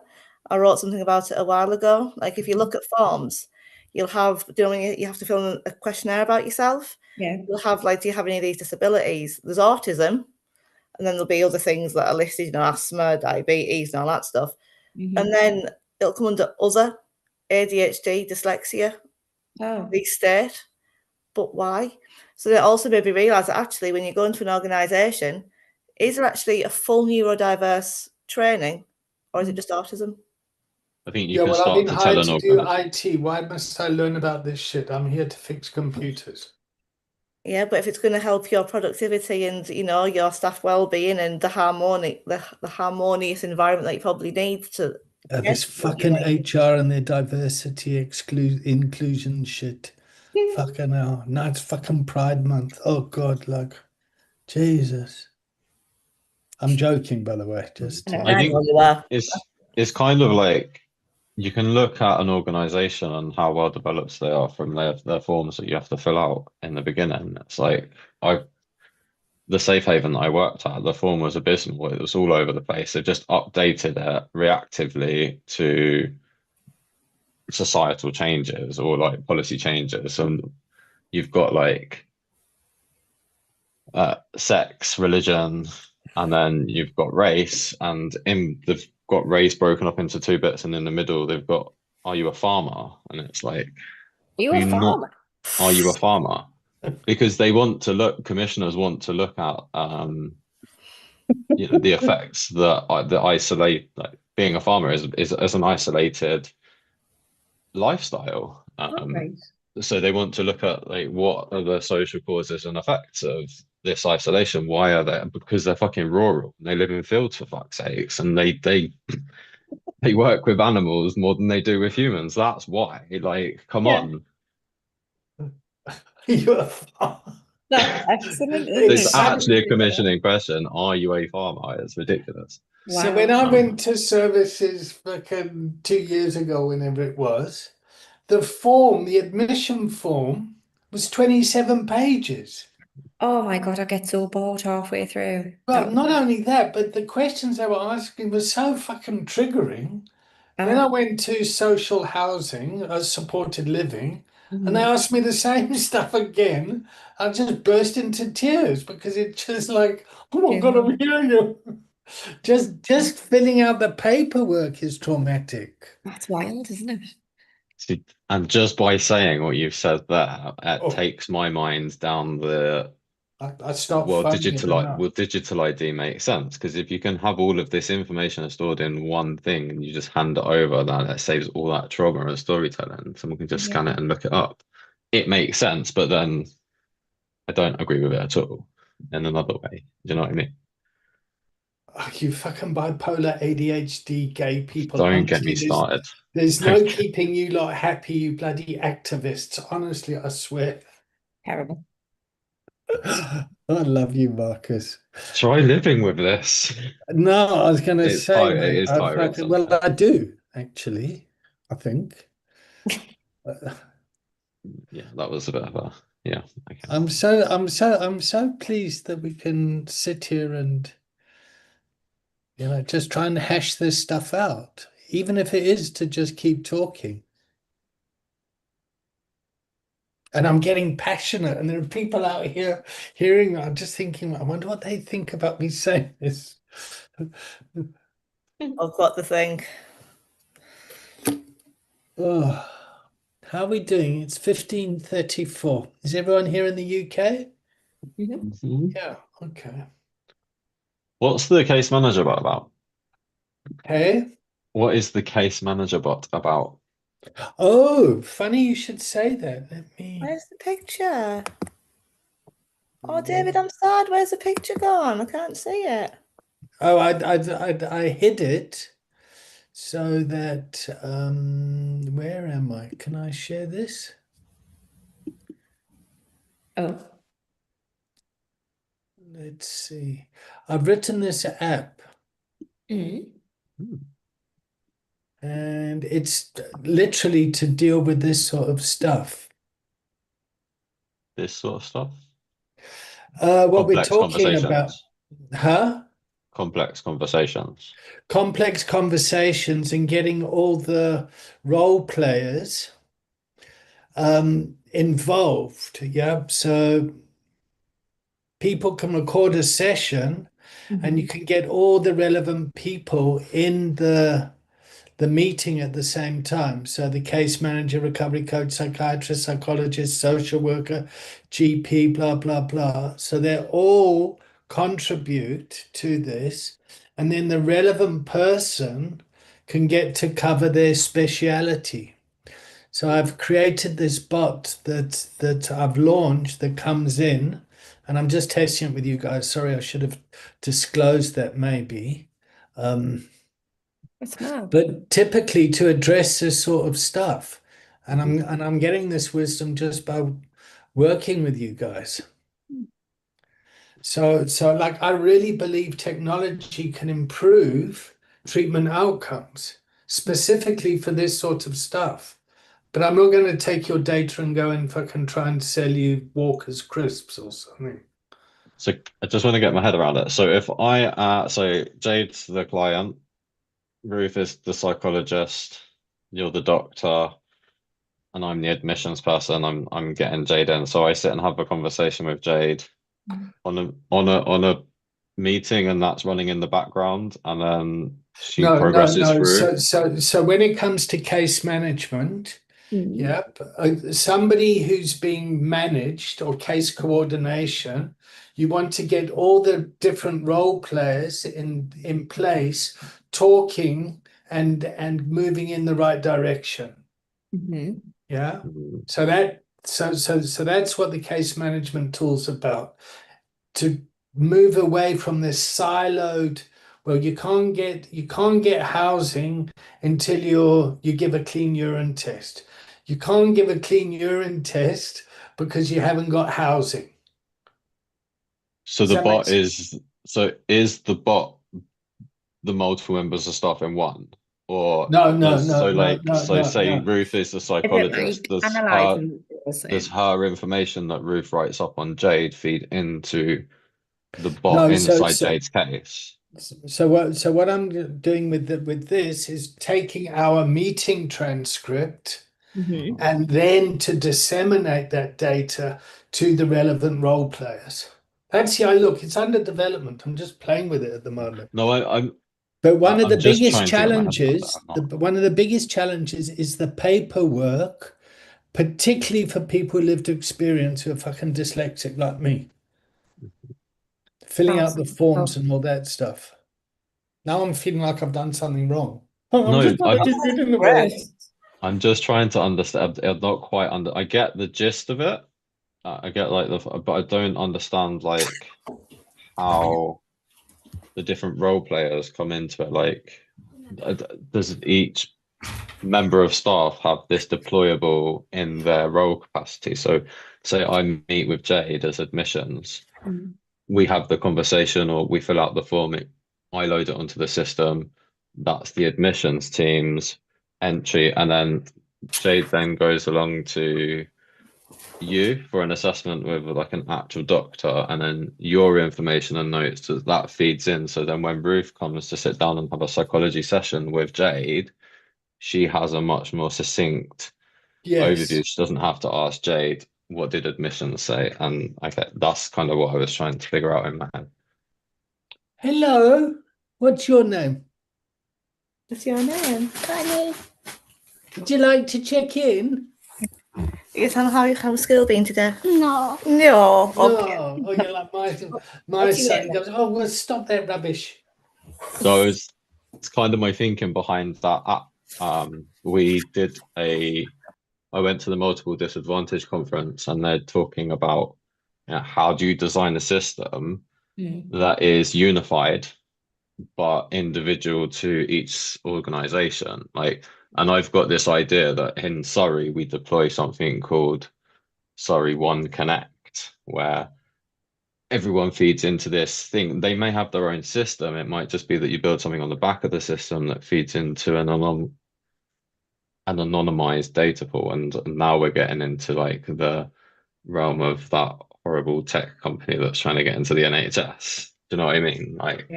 I wrote something about it a while ago. Like if you look at forms, you'll have, you have to fill in a questionnaire about yourself. Yeah. You'll have like, do you have any of these disabilities? There's autism, and then there'll be other things that are listed, asthma, diabetes, and all that stuff. Mm-hmm. And then it'll come under other, ADHD, dyslexia, these state. But why? So that also made me realise that actually when you go into an organisation, is there actually a full neurodiverse training, or is it just autism? I think you Yeah, can well, I've start been to tell hired an to do organization. IT. Why must I learn about this shit? I'm here to fix computers. Yeah, but if it's going to help your productivity and your staff well-being and the harmonious environment that you probably need to This get what you fucking need. HR and their diversity inclusion shit. Fucking hell. Now it's fucking Pride Month. Oh God, like Jesus. I'm joking, by the way. Just No, I I know think you are. it's kind of like you can look at an organization and how well developed they are from their forms that you have to fill out in the beginning. It's like the safe haven that I worked at, the form was abysmal. It was all over the place. They've just updated it reactively to societal changes or like policy changes. And you've got like sex, religion, and then you've got race, and they've got race broken up into two bits, and in the middle they've got, are you a farmer? And it's like, You are a you not? farmer? Are you a farmer? Because they want to look, commissioners want to look at the effects that isolate, like being a farmer is as an isolated lifestyle. Right. So they want to look at like what are the social causes and effects of this isolation. Why are they? Because they're fucking rural. They live in fields for fuck's sakes, and they work with animals more than they do with humans. That's why. Like, come Yeah. on. you're a farmer. That's excellent, isn't There's it? actually a commissioning question. Are you a farmer? It's ridiculous. So when Wow. I went to services fucking 2 years ago, whenever it was, the admission form was 27 pages. Oh my God, I get so bored halfway through. Well, not only that, but the questions they were asking were so fucking triggering. Then I went to social housing, supported living, and they asked me the same stuff again. I just burst into tears because it's just like, oh my God, I'm hearing you. Just filling out the paperwork is traumatic. That's wild, isn't it? See, and just by saying what you've said there, it Oh, takes my mind down the I stopped funding it now. digital ID makes sense because if you can have all of this information stored in one thing and you just hand it over, that saves all that trauma and storytelling. Someone can just scan it and look it up. It makes sense, but then I don't agree with it at all in another way. Do you know what I mean? Oh, you fucking bipolar ADHD gay people. Don't get me Honestly, started. there's no keeping you lot happy, you bloody activists. Honestly, I swear. Terrible. I love you, Marcus. Try living with this. No, I was going to say, It mate, is tiring well, sometimes. I do actually. I think. Yeah, that was a bit of a yeah. Okay. I'm so pleased that we can sit here and just try and hash this stuff out, even if it is to just keep talking. And I'm getting passionate, and there are people out here hearing. I'm just thinking, I wonder what they think about me saying this. I've got the thing. Oh, how are we doing? It's 15:34. Is everyone here in the UK? Mhm. Yeah, okay. What's the case manager bot about? Hey. What is the case manager bot about? Oh, funny you should say that. Where's the picture? Oh, David, I'm sad. Where's the picture gone? I can't see it. Oh, I hid it so that where am I? Can I share this? Oh. Let's see. I've written this app. Mm. And it's literally to deal with this sort of stuff. This sort of stuff? What we're Complex talking about. conversations. Huh? Complex conversations. Complex conversations and getting all the role players involved. Yeah. So people can record a session and you can get all the relevant people in the meeting at the same time. So the case manager, recovery coach, psychiatrist, psychologist, social worker, GP, blah, blah, blah. So they all contribute to this. And then the relevant person can get to cover their speciality. So I've created this bot that I've launched that comes in, and I'm just testing it with you guys. Sorry, I should have disclosed that maybe. It's mad. But typically to address this sort of stuff, and I'm getting this wisdom just by working with you guys. So like I really believe technology can improve treatment outcomes specifically for this sort of stuff. But I'm not going to take your data and go and fucking try and sell you Walker's crisps or something. So I just want to get my head around it. So if so Jade's the client, Ruth is the psychologist, you're the doctor, and I'm the admissions person. I'm getting Jade in. So I sit and have a conversation with Jade on a meeting, and that's running in the background, and then she progresses through. So when it comes to case management, yep, somebody who's being managed or case coordination, you want to get all the different role players in place, talking and moving in the right direction. Yeah. So that's what the case management tool's about. To move away from this siloed, well, you can't get housing until you give a clean urine test. You can't give a clean urine test because you haven't got housing. So the bot is the bot the multiple members of staff in one? Or say Ruth is the psychologist. Does her information that Ruth writes up on Jade feed into the bot inside Jade's case? So what I'm doing with this is taking our meeting transcript and then to disseminate that data to the relevant role players. That's look, it's under development. I'm just playing with it at the moment. No, I'm. But one of the biggest challenges is the paperwork, particularly for people with lived experience who are fucking dyslexic like me. Filling out the forms and all that stuff. Now I'm feeling like I've done something wrong. I'm just trying to understand. I'm not quite I get the gist of it. I get but I don't understand like how the different role players come into it. Like, does each member of staff have this deployable in their role capacity? So say I meet with Jade as admissions, we have the conversation or we fill out the form, I load it onto the system, that's the admissions team's entry, and then Jade then goes along to you for an assessment with like an actual doctor, and then your information and notes that feeds in. So then when Ruth comes to sit down and have a psychology session with Jade, she has a much more succinct overview. She doesn't have to ask Jade, what did admissions say? And that's kind of what I was trying to figure out in my head. Hello, what's your name? What's your name? Honey. Would you like to check in? Is that how school been today? No. No. Okay. No. Oh, you're like my son goes, oh, well, stop that rubbish. So it's kind of my thinking behind that app. I went to the multiple disadvantage conference, and they're talking about how do you design a system that is unified but individual to each organization. And I've got this idea that in Surrey we deploy something called Surrey One Connect, where everyone feeds into this thing. They may have their own system. It might just be that you build something on the back of the system that feeds into an anonymized data pool. And now we're getting into like the realm of that horrible tech company that's trying to get into the NHS. Do you know what I mean? Like,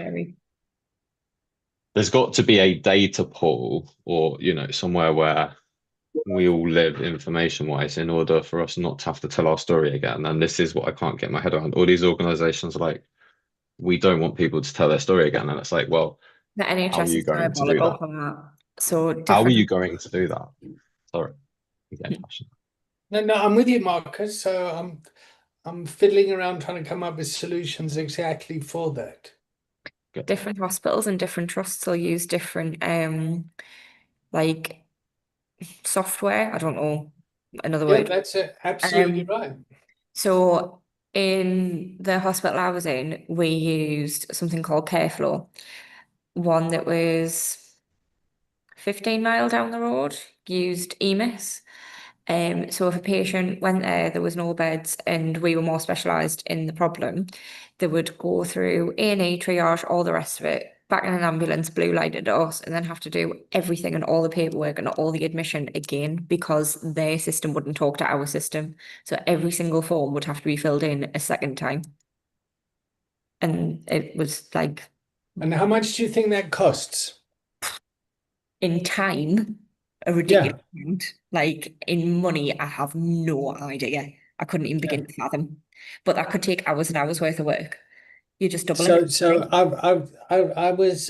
there's got to be a data pool, or somewhere where we all live information-wise in order for us not to have to tell our story again. And this is what I can't get my head around. All these organizations are like, we don't want people to tell their story again. And it's like, well, The how are NHS you is going to do diabolical that? for that. So How are different. you going to do that? Sorry, I'm getting passionate. No, I'm with you, Marcus. So I'm fiddling around trying to come up with solutions exactly for that. Good. Different hospitals and different trusts will use different like software. I don't know another Yeah, word. that's absolutely right. So in the hospital I was in, we used something called CareFlow, one that was 15 mile down the road, used EMIS. So if a patient went there was no beds and we were more specialised in the problem, they would go through A&E, triage, all the rest of it, back in an ambulance, blue lighted us, and then have to do everything and all the paperwork and all the admission again because their system wouldn't talk to our system. So every single form would have to be filled in a second time. And it was like, And how much do you think that costs? in time, a ridiculous amount. Like in money, I have no idea. I couldn't even begin to fathom. But that could take hours and hours worth of work. You're just doubling it. So I was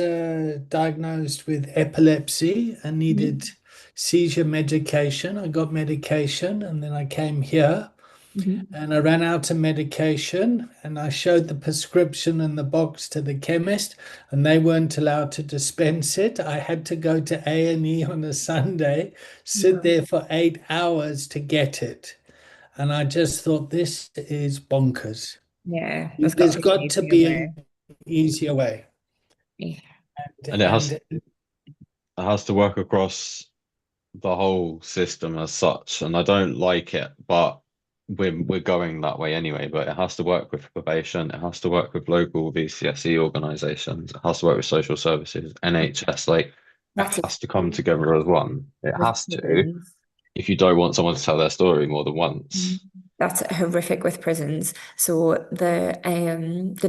diagnosed with epilepsy and needed seizure medication. I got medication and then I came here and I ran out of medication and I showed the prescription and the box to the chemist and they weren't allowed to dispense it. I had to go to A&E on a Sunday, sit there for 8 hours to get it. And I just thought this is bonkers. Yeah, There's got to be way. an easier way. Yeah. And it has to work across the whole system as such. And I don't like it, but we're going that way anyway. But it has to work with probation, it has to work with local VCSE organizations, it has to work with social services, NHS, like That's it has to come together as one. It with has to, prisons. if you don't want someone to tell their story more than once. That's horrific with prisons. So the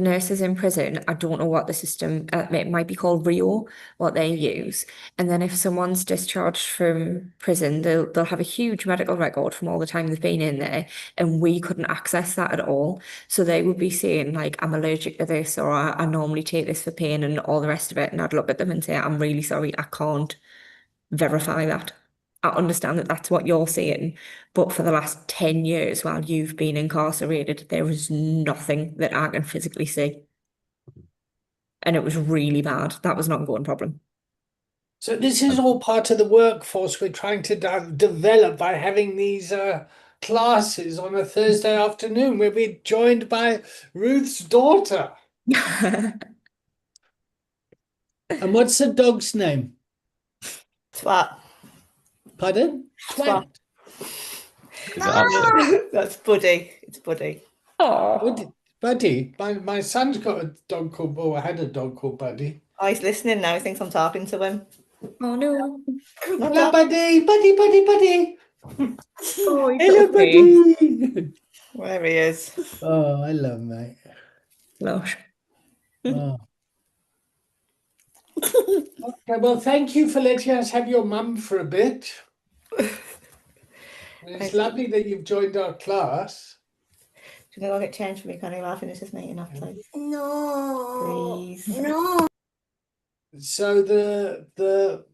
nurses in prison, I don't know what the system, it might be called Rio, what they use. And then if someone's discharged from prison, they'll have a huge medical record from all the time they've been in there, and we couldn't access that at all. So they would be saying like, I'm allergic to this, or I normally take this for pain and all the rest of it. And I'd look at them and say, I'm really sorry, I can't verify that. I understand that that's what you're saying, but for the last 10 years while you've been incarcerated, there is nothing that I can physically see. And it was really bad. That was an ongoing problem. So this is all part of the workforce we're trying to develop by having these classes on a Thursday afternoon where we're joined by Ruth's daughter. And what's the dog's name? Twat. Pardon? Twat. Is it actually? That's Buddy. It's Buddy. Oh, Buddy. My son's got a dog called, or had a dog called Buddy. Oh, he's listening now. He thinks I'm talking to him. oh no. Hello, Buddy. Buddy. Oh, he's Hello, so funny. Buddy. Where he is. Oh, I love mate. Lush. Oh. Okay, well, thank you for letting us have your mum for a bit. It's lovely that you've joined our class. Do you want to go get changed for me, Connie, while I finish this meeting off, please? No. Please. No. So the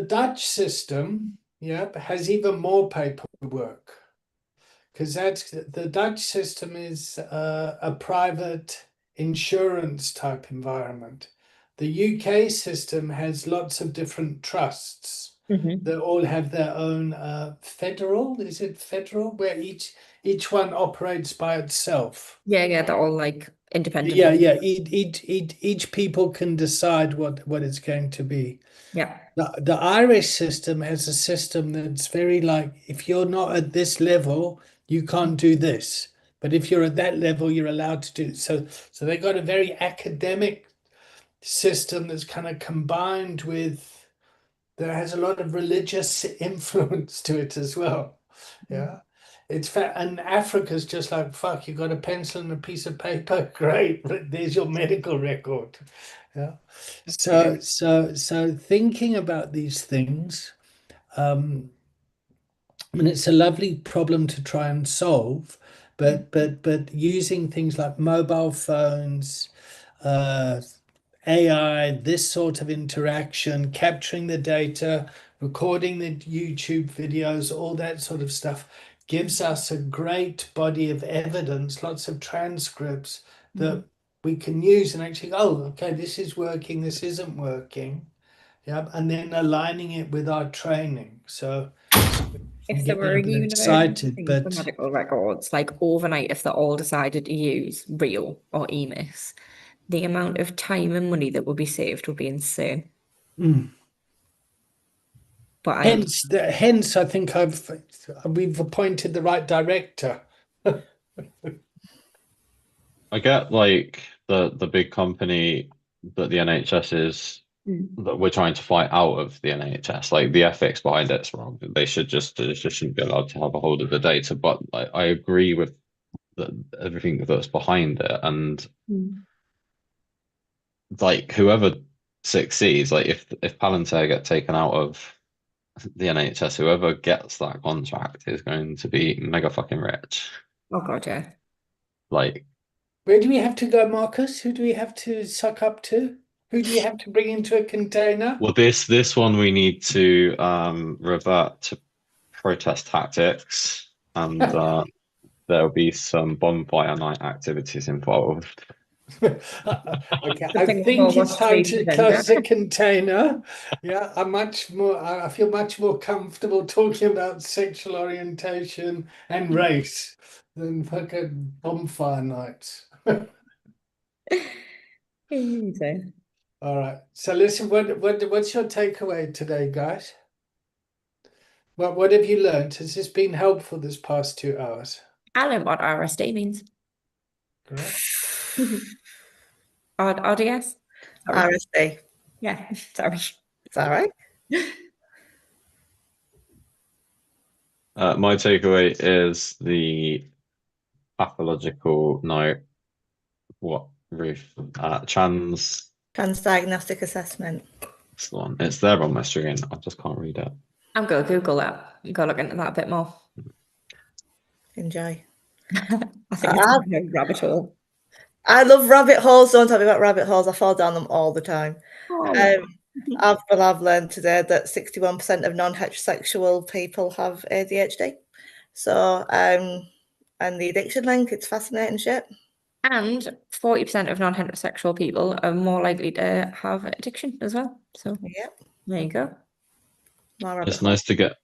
Dutch system, has even more paperwork because the Dutch system is a private insurance type environment. The UK system has lots of different trusts that all have their own federal. Is it federal where each one operates by itself? Yeah, they're all like independent. Yeah. Each people can decide what it's going to be. Yeah. The Irish system has a system that's very like, if you're not at this level, you can't do this. But if you're at that level, you're allowed to do so. So they got a very academic system that's kind of combined with, that has a lot of religious influence to it as well. Yeah. It's and Africa's just like, fuck, you got a pencil and a piece of paper, great, there's your medical record. Yeah. So thinking about these things, I mean, it's a lovely problem to try and solve, but using things like mobile phones, AI, this sort of interaction, capturing the data, recording the YouTube videos, all that sort of stuff gives us a great body of evidence, lots of transcripts that we can use and actually, oh, okay, this is working, this isn't working. Yeah, and then aligning it with our training. So I'm If there getting were a a bit universal excited, thing for but medical records, like overnight, if they all decided to use real or EMIS, the amount of time and money that would be saved would be insane. But hence, I think we've appointed the right director. I get like the big company that the NHS is that we're trying to fight out of the NHS. Like the ethics behind it's wrong. They just shouldn't be allowed to have a hold of the data. But I agree with everything that's behind it. And like whoever succeeds, like if Palantir get taken out of the NHS, whoever gets that contract is going to be mega fucking rich. oh god, yeah. Like, Where do we have to go, Marcus? Who do we have to suck up to? Who do we have to bring into a container? well, this one we need to revert to protest tactics, and there'll be some bonfire night activities involved. Okay, I think it's time to close the container. Yeah, I feel much more comfortable talking about sexual orientation and race than fucking bonfire nights. Easy. All right. So listen, what's your takeaway today, guys? What have you learned? Has this been helpful this past 2 hours? I learned what RSD means. Great. ODS? Sorry. RSD. Yeah, sorry. It's all right. My takeaway is the pathological what Ruth trans Diagnostic assessment. it's the one. It's there on my screen. I just can't read it. I'm going to Google that. Go look into that a bit more. Enjoy. I think it's a rabbit hole. I love rabbit holes. Don't tell me about rabbit holes. I fall down them all the time. Oh. I've learned today that 61% of non-heterosexual people have ADHD. So, and the addiction link, it's fascinating shit. And 40% of non-heterosexual people are more likely to have addiction as well. So yeah, there you go. It's nice to get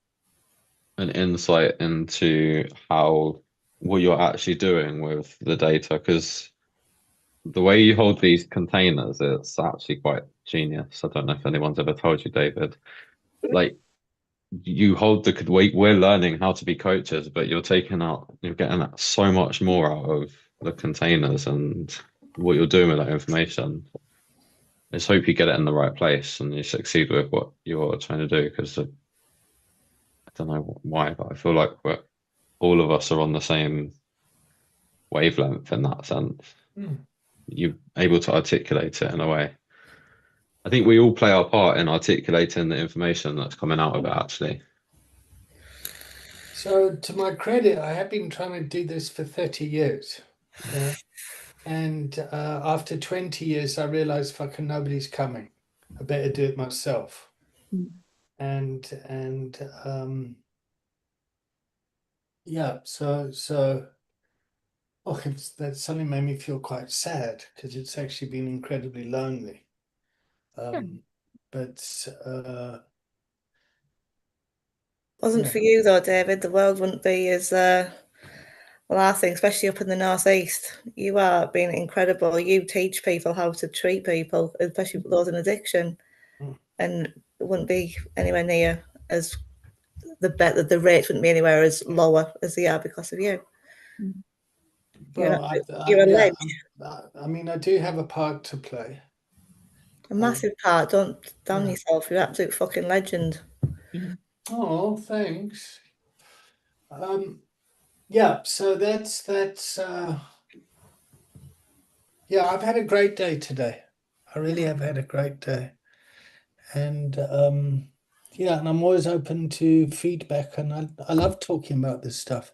an insight into what you're actually doing with the data, because the way you hold these containers, it's actually quite genius. I don't know if anyone's ever told you, David. Like you hold we're learning how to be coaches, but you're getting so much more out of the containers and what you're doing with that information. I just hope you get it in the right place and you succeed with what you're trying to do, because I don't know why, but I feel like all of us are on the same wavelength in that sense. You're able to articulate it in a way. I think we all play our part in articulating the information that's coming out of it, actually. So, to my credit, I have been trying to do this for 30 years. Yeah. And after 20 years, I realized fucking nobody's coming. I better do it myself. And yeah, so that suddenly made me feel quite sad, because it's actually been incredibly lonely. But wasn't for you though, David, the world wouldn't be as well, I think, especially up in the northeast, you are being incredible. You teach people how to treat people, especially those in addiction, and it wouldn't be anywhere near as the rates wouldn't be anywhere as lower as they are because of you. well, You're a legend. I mean, I do have a part to play. A massive part. Don't damn yourself. You're an absolute fucking legend. Oh, thanks. Yeah, so that's yeah, I've had a great day today. I really have had a great day. And Yeah, and I'm always open to feedback, and I love talking about this stuff.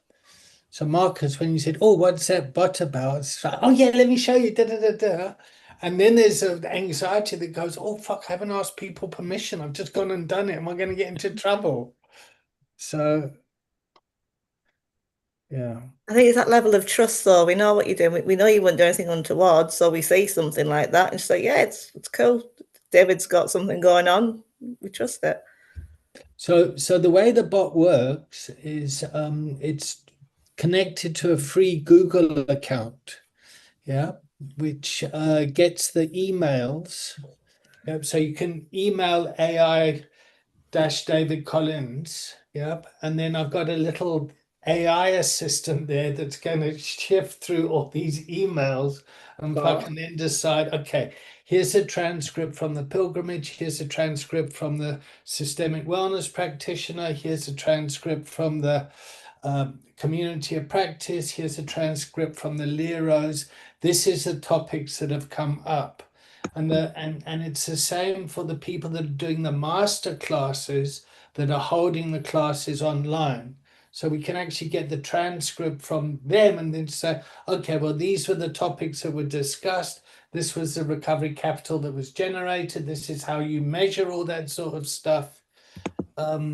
So Marcus, when you said, "Oh, what's that bot about?" It's like, "Oh yeah, let me show you." Da, da, da, da. And then there's an anxiety that goes, "Oh fuck, I haven't asked people permission. I've just gone and done it. Am I going to get into trouble?" So yeah. I think it's that level of trust, though. We know what you're doing. We know you wouldn't do anything untoward, so we see something like that and it's like, yeah, it's cool. David's got something going on. We trust it. So the way the bot works is it's connected to a free Google account, yeah, which gets the emails. Yep, so you can email AI David Collins. Yep. And then I've got a little AI assistant there that's going to shift through all these emails and fucking then decide, okay, here's a transcript from the pilgrimage, here's a transcript from the systemic wellness practitioner, here's a transcript from the community of practice, here's a transcript from the Leros. This is the topics that have come up. And it's the same for the people that are doing the master classes that are holding the classes online. So we can actually get the transcript from them and then say, okay, well, these were the topics that were discussed. This was the recovery capital that was generated. This is how you measure all that sort of stuff. Yeah,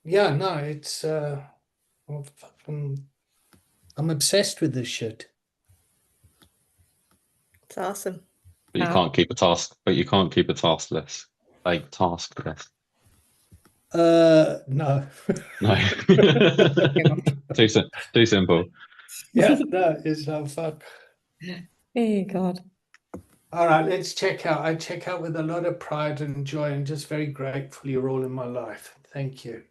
no, it's well, I'm obsessed with this shit. It's awesome. But you can't keep a task. But you can't keep a task list. Like task list. No. No. Too simple. Yeah, no, it's no fuck. Oh God. All right, let's check out. I check out with a lot of pride and joy and just very grateful you're all in my life. Thank you.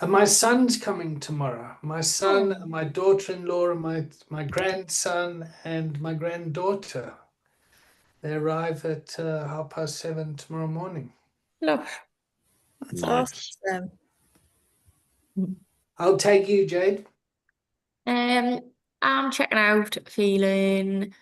And my son's coming tomorrow. My son, and my daughter-in-law, and my grandson and my granddaughter. They arrive at 7:30 tomorrow morning. Love. That's Nice. awesome. I'll take you, Jade. I'm checking out, feeling.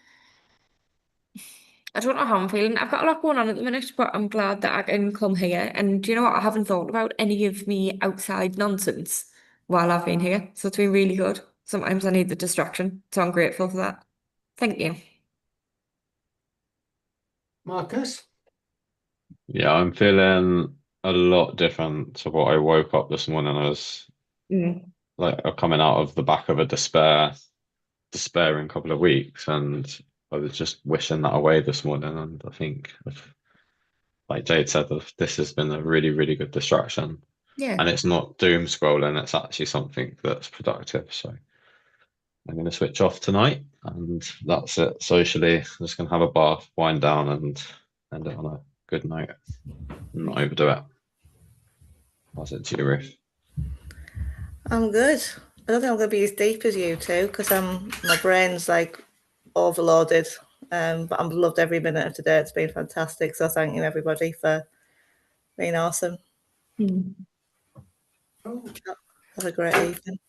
I don't know how I'm feeling. I've got a lot going on at the minute, but I'm glad that I can come here. And do you know what? I haven't thought about any of me outside nonsense while I've been here. So it's been really good. Sometimes I need the distraction. So I'm grateful for that. Thank you. Marcus? Yeah, I'm feeling a lot different to what I woke up this morning as. Like coming out of the back of a despairing couple of weeks, and I was just wishing that away this morning. And I think, like Jade said, this has been a really, really good distraction. Yeah. And it's not doom scrolling, it's actually something that's productive. So I'm going to switch off tonight, and that's it. Socially, I'm just going to have a bath, wind down, and end it on a good note. Not overdo it. Pass it to you, Ruth. I'm good. I don't think I'm going to be as deep as you two because my brain's like overloaded. But I've loved every minute of today. It's been fantastic. So thank you everybody for being awesome. Have a great evening.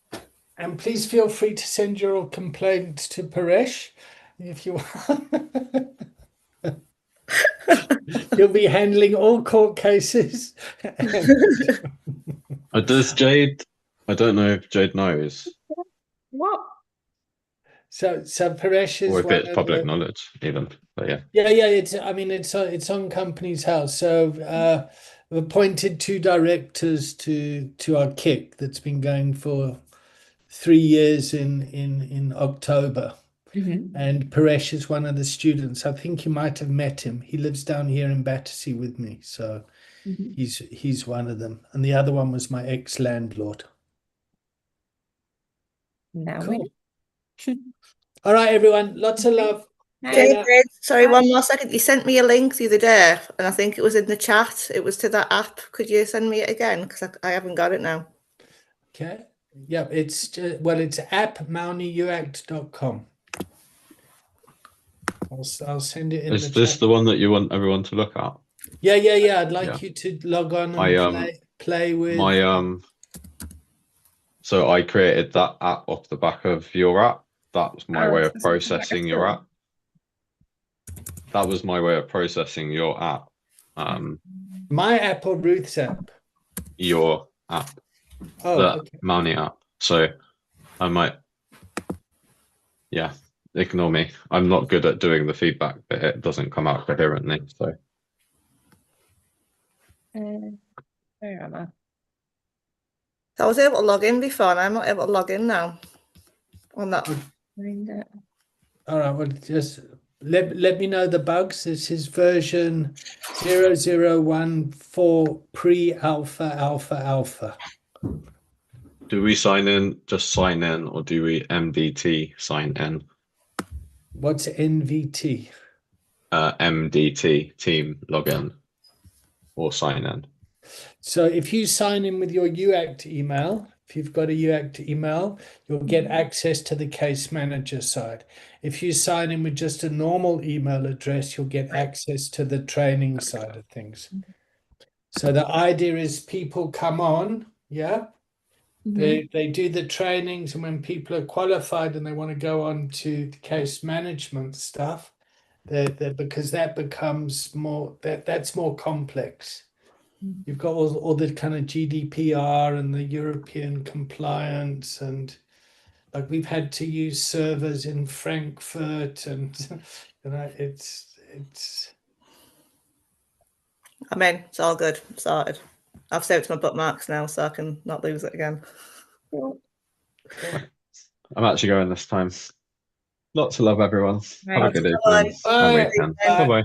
And please feel free to send your complaints to Paresh if you want. You'll be handling all court cases. Does Jade? I don't know if Jade knows. What? So Paresh is Or if one it's of public the, knowledge, even. But yeah. yeah. It's on Company's House. So we've appointed 2 directors to our kick that's been going for 3 years in October. And Paresh is one of the students. I think you might have met him. He lives down here in Battersea with me. So he's one of them. And the other one was my ex-landlord. Now Cool. All right, everyone. Lots of love. David, sorry, one more second. You sent me a link the other day, and I think it was in the chat. It was to that app. Could you send me it again? Because I haven't got it now. Okay. Yeah, it's appmauniyuact.com. I'll send it in Is the this chat. the one that you want everyone to look at? Yeah. I'd like you to log on and play with. So I created that app off the back of your app. That's my way of processing your app. That was my way of processing your app. My app or Ruth's app? Your app, Oh, the okay. Mauni app. So I might, yeah, ignore me. I'm not good at doing the feedback, but it doesn't come out coherently. So where am I? I was able to log in before, and I'm not able to log in now. On that. Find it. All right, well, just let me know the bugs. This is version 0014 pre-alpha alpha alpha. do we sign in, just sign in, or do we MDT sign in? What's NVT? MDT, team login, or sign in. So if you sign in with your UACT email, if you've got a UACT email, you'll get access to the case manager side. If you sign in with just a normal email address, you'll get access to the training side of things. So the idea is people come on, yeah, they do the trainings, and when people are qualified and they want to go on to the case management stuff, because that becomes more that's more complex. You've got all the kind of GDPR and the European compliance, and like we've had to use servers in Frankfurt, and it's I'm in. It's all good. Sorted. I've saved my bookmarks now, so I can not lose it again. I'm actually going this time. Lots of love, everyone. Have a Right. good evening Bye. and weekend. Bye. Bye bye.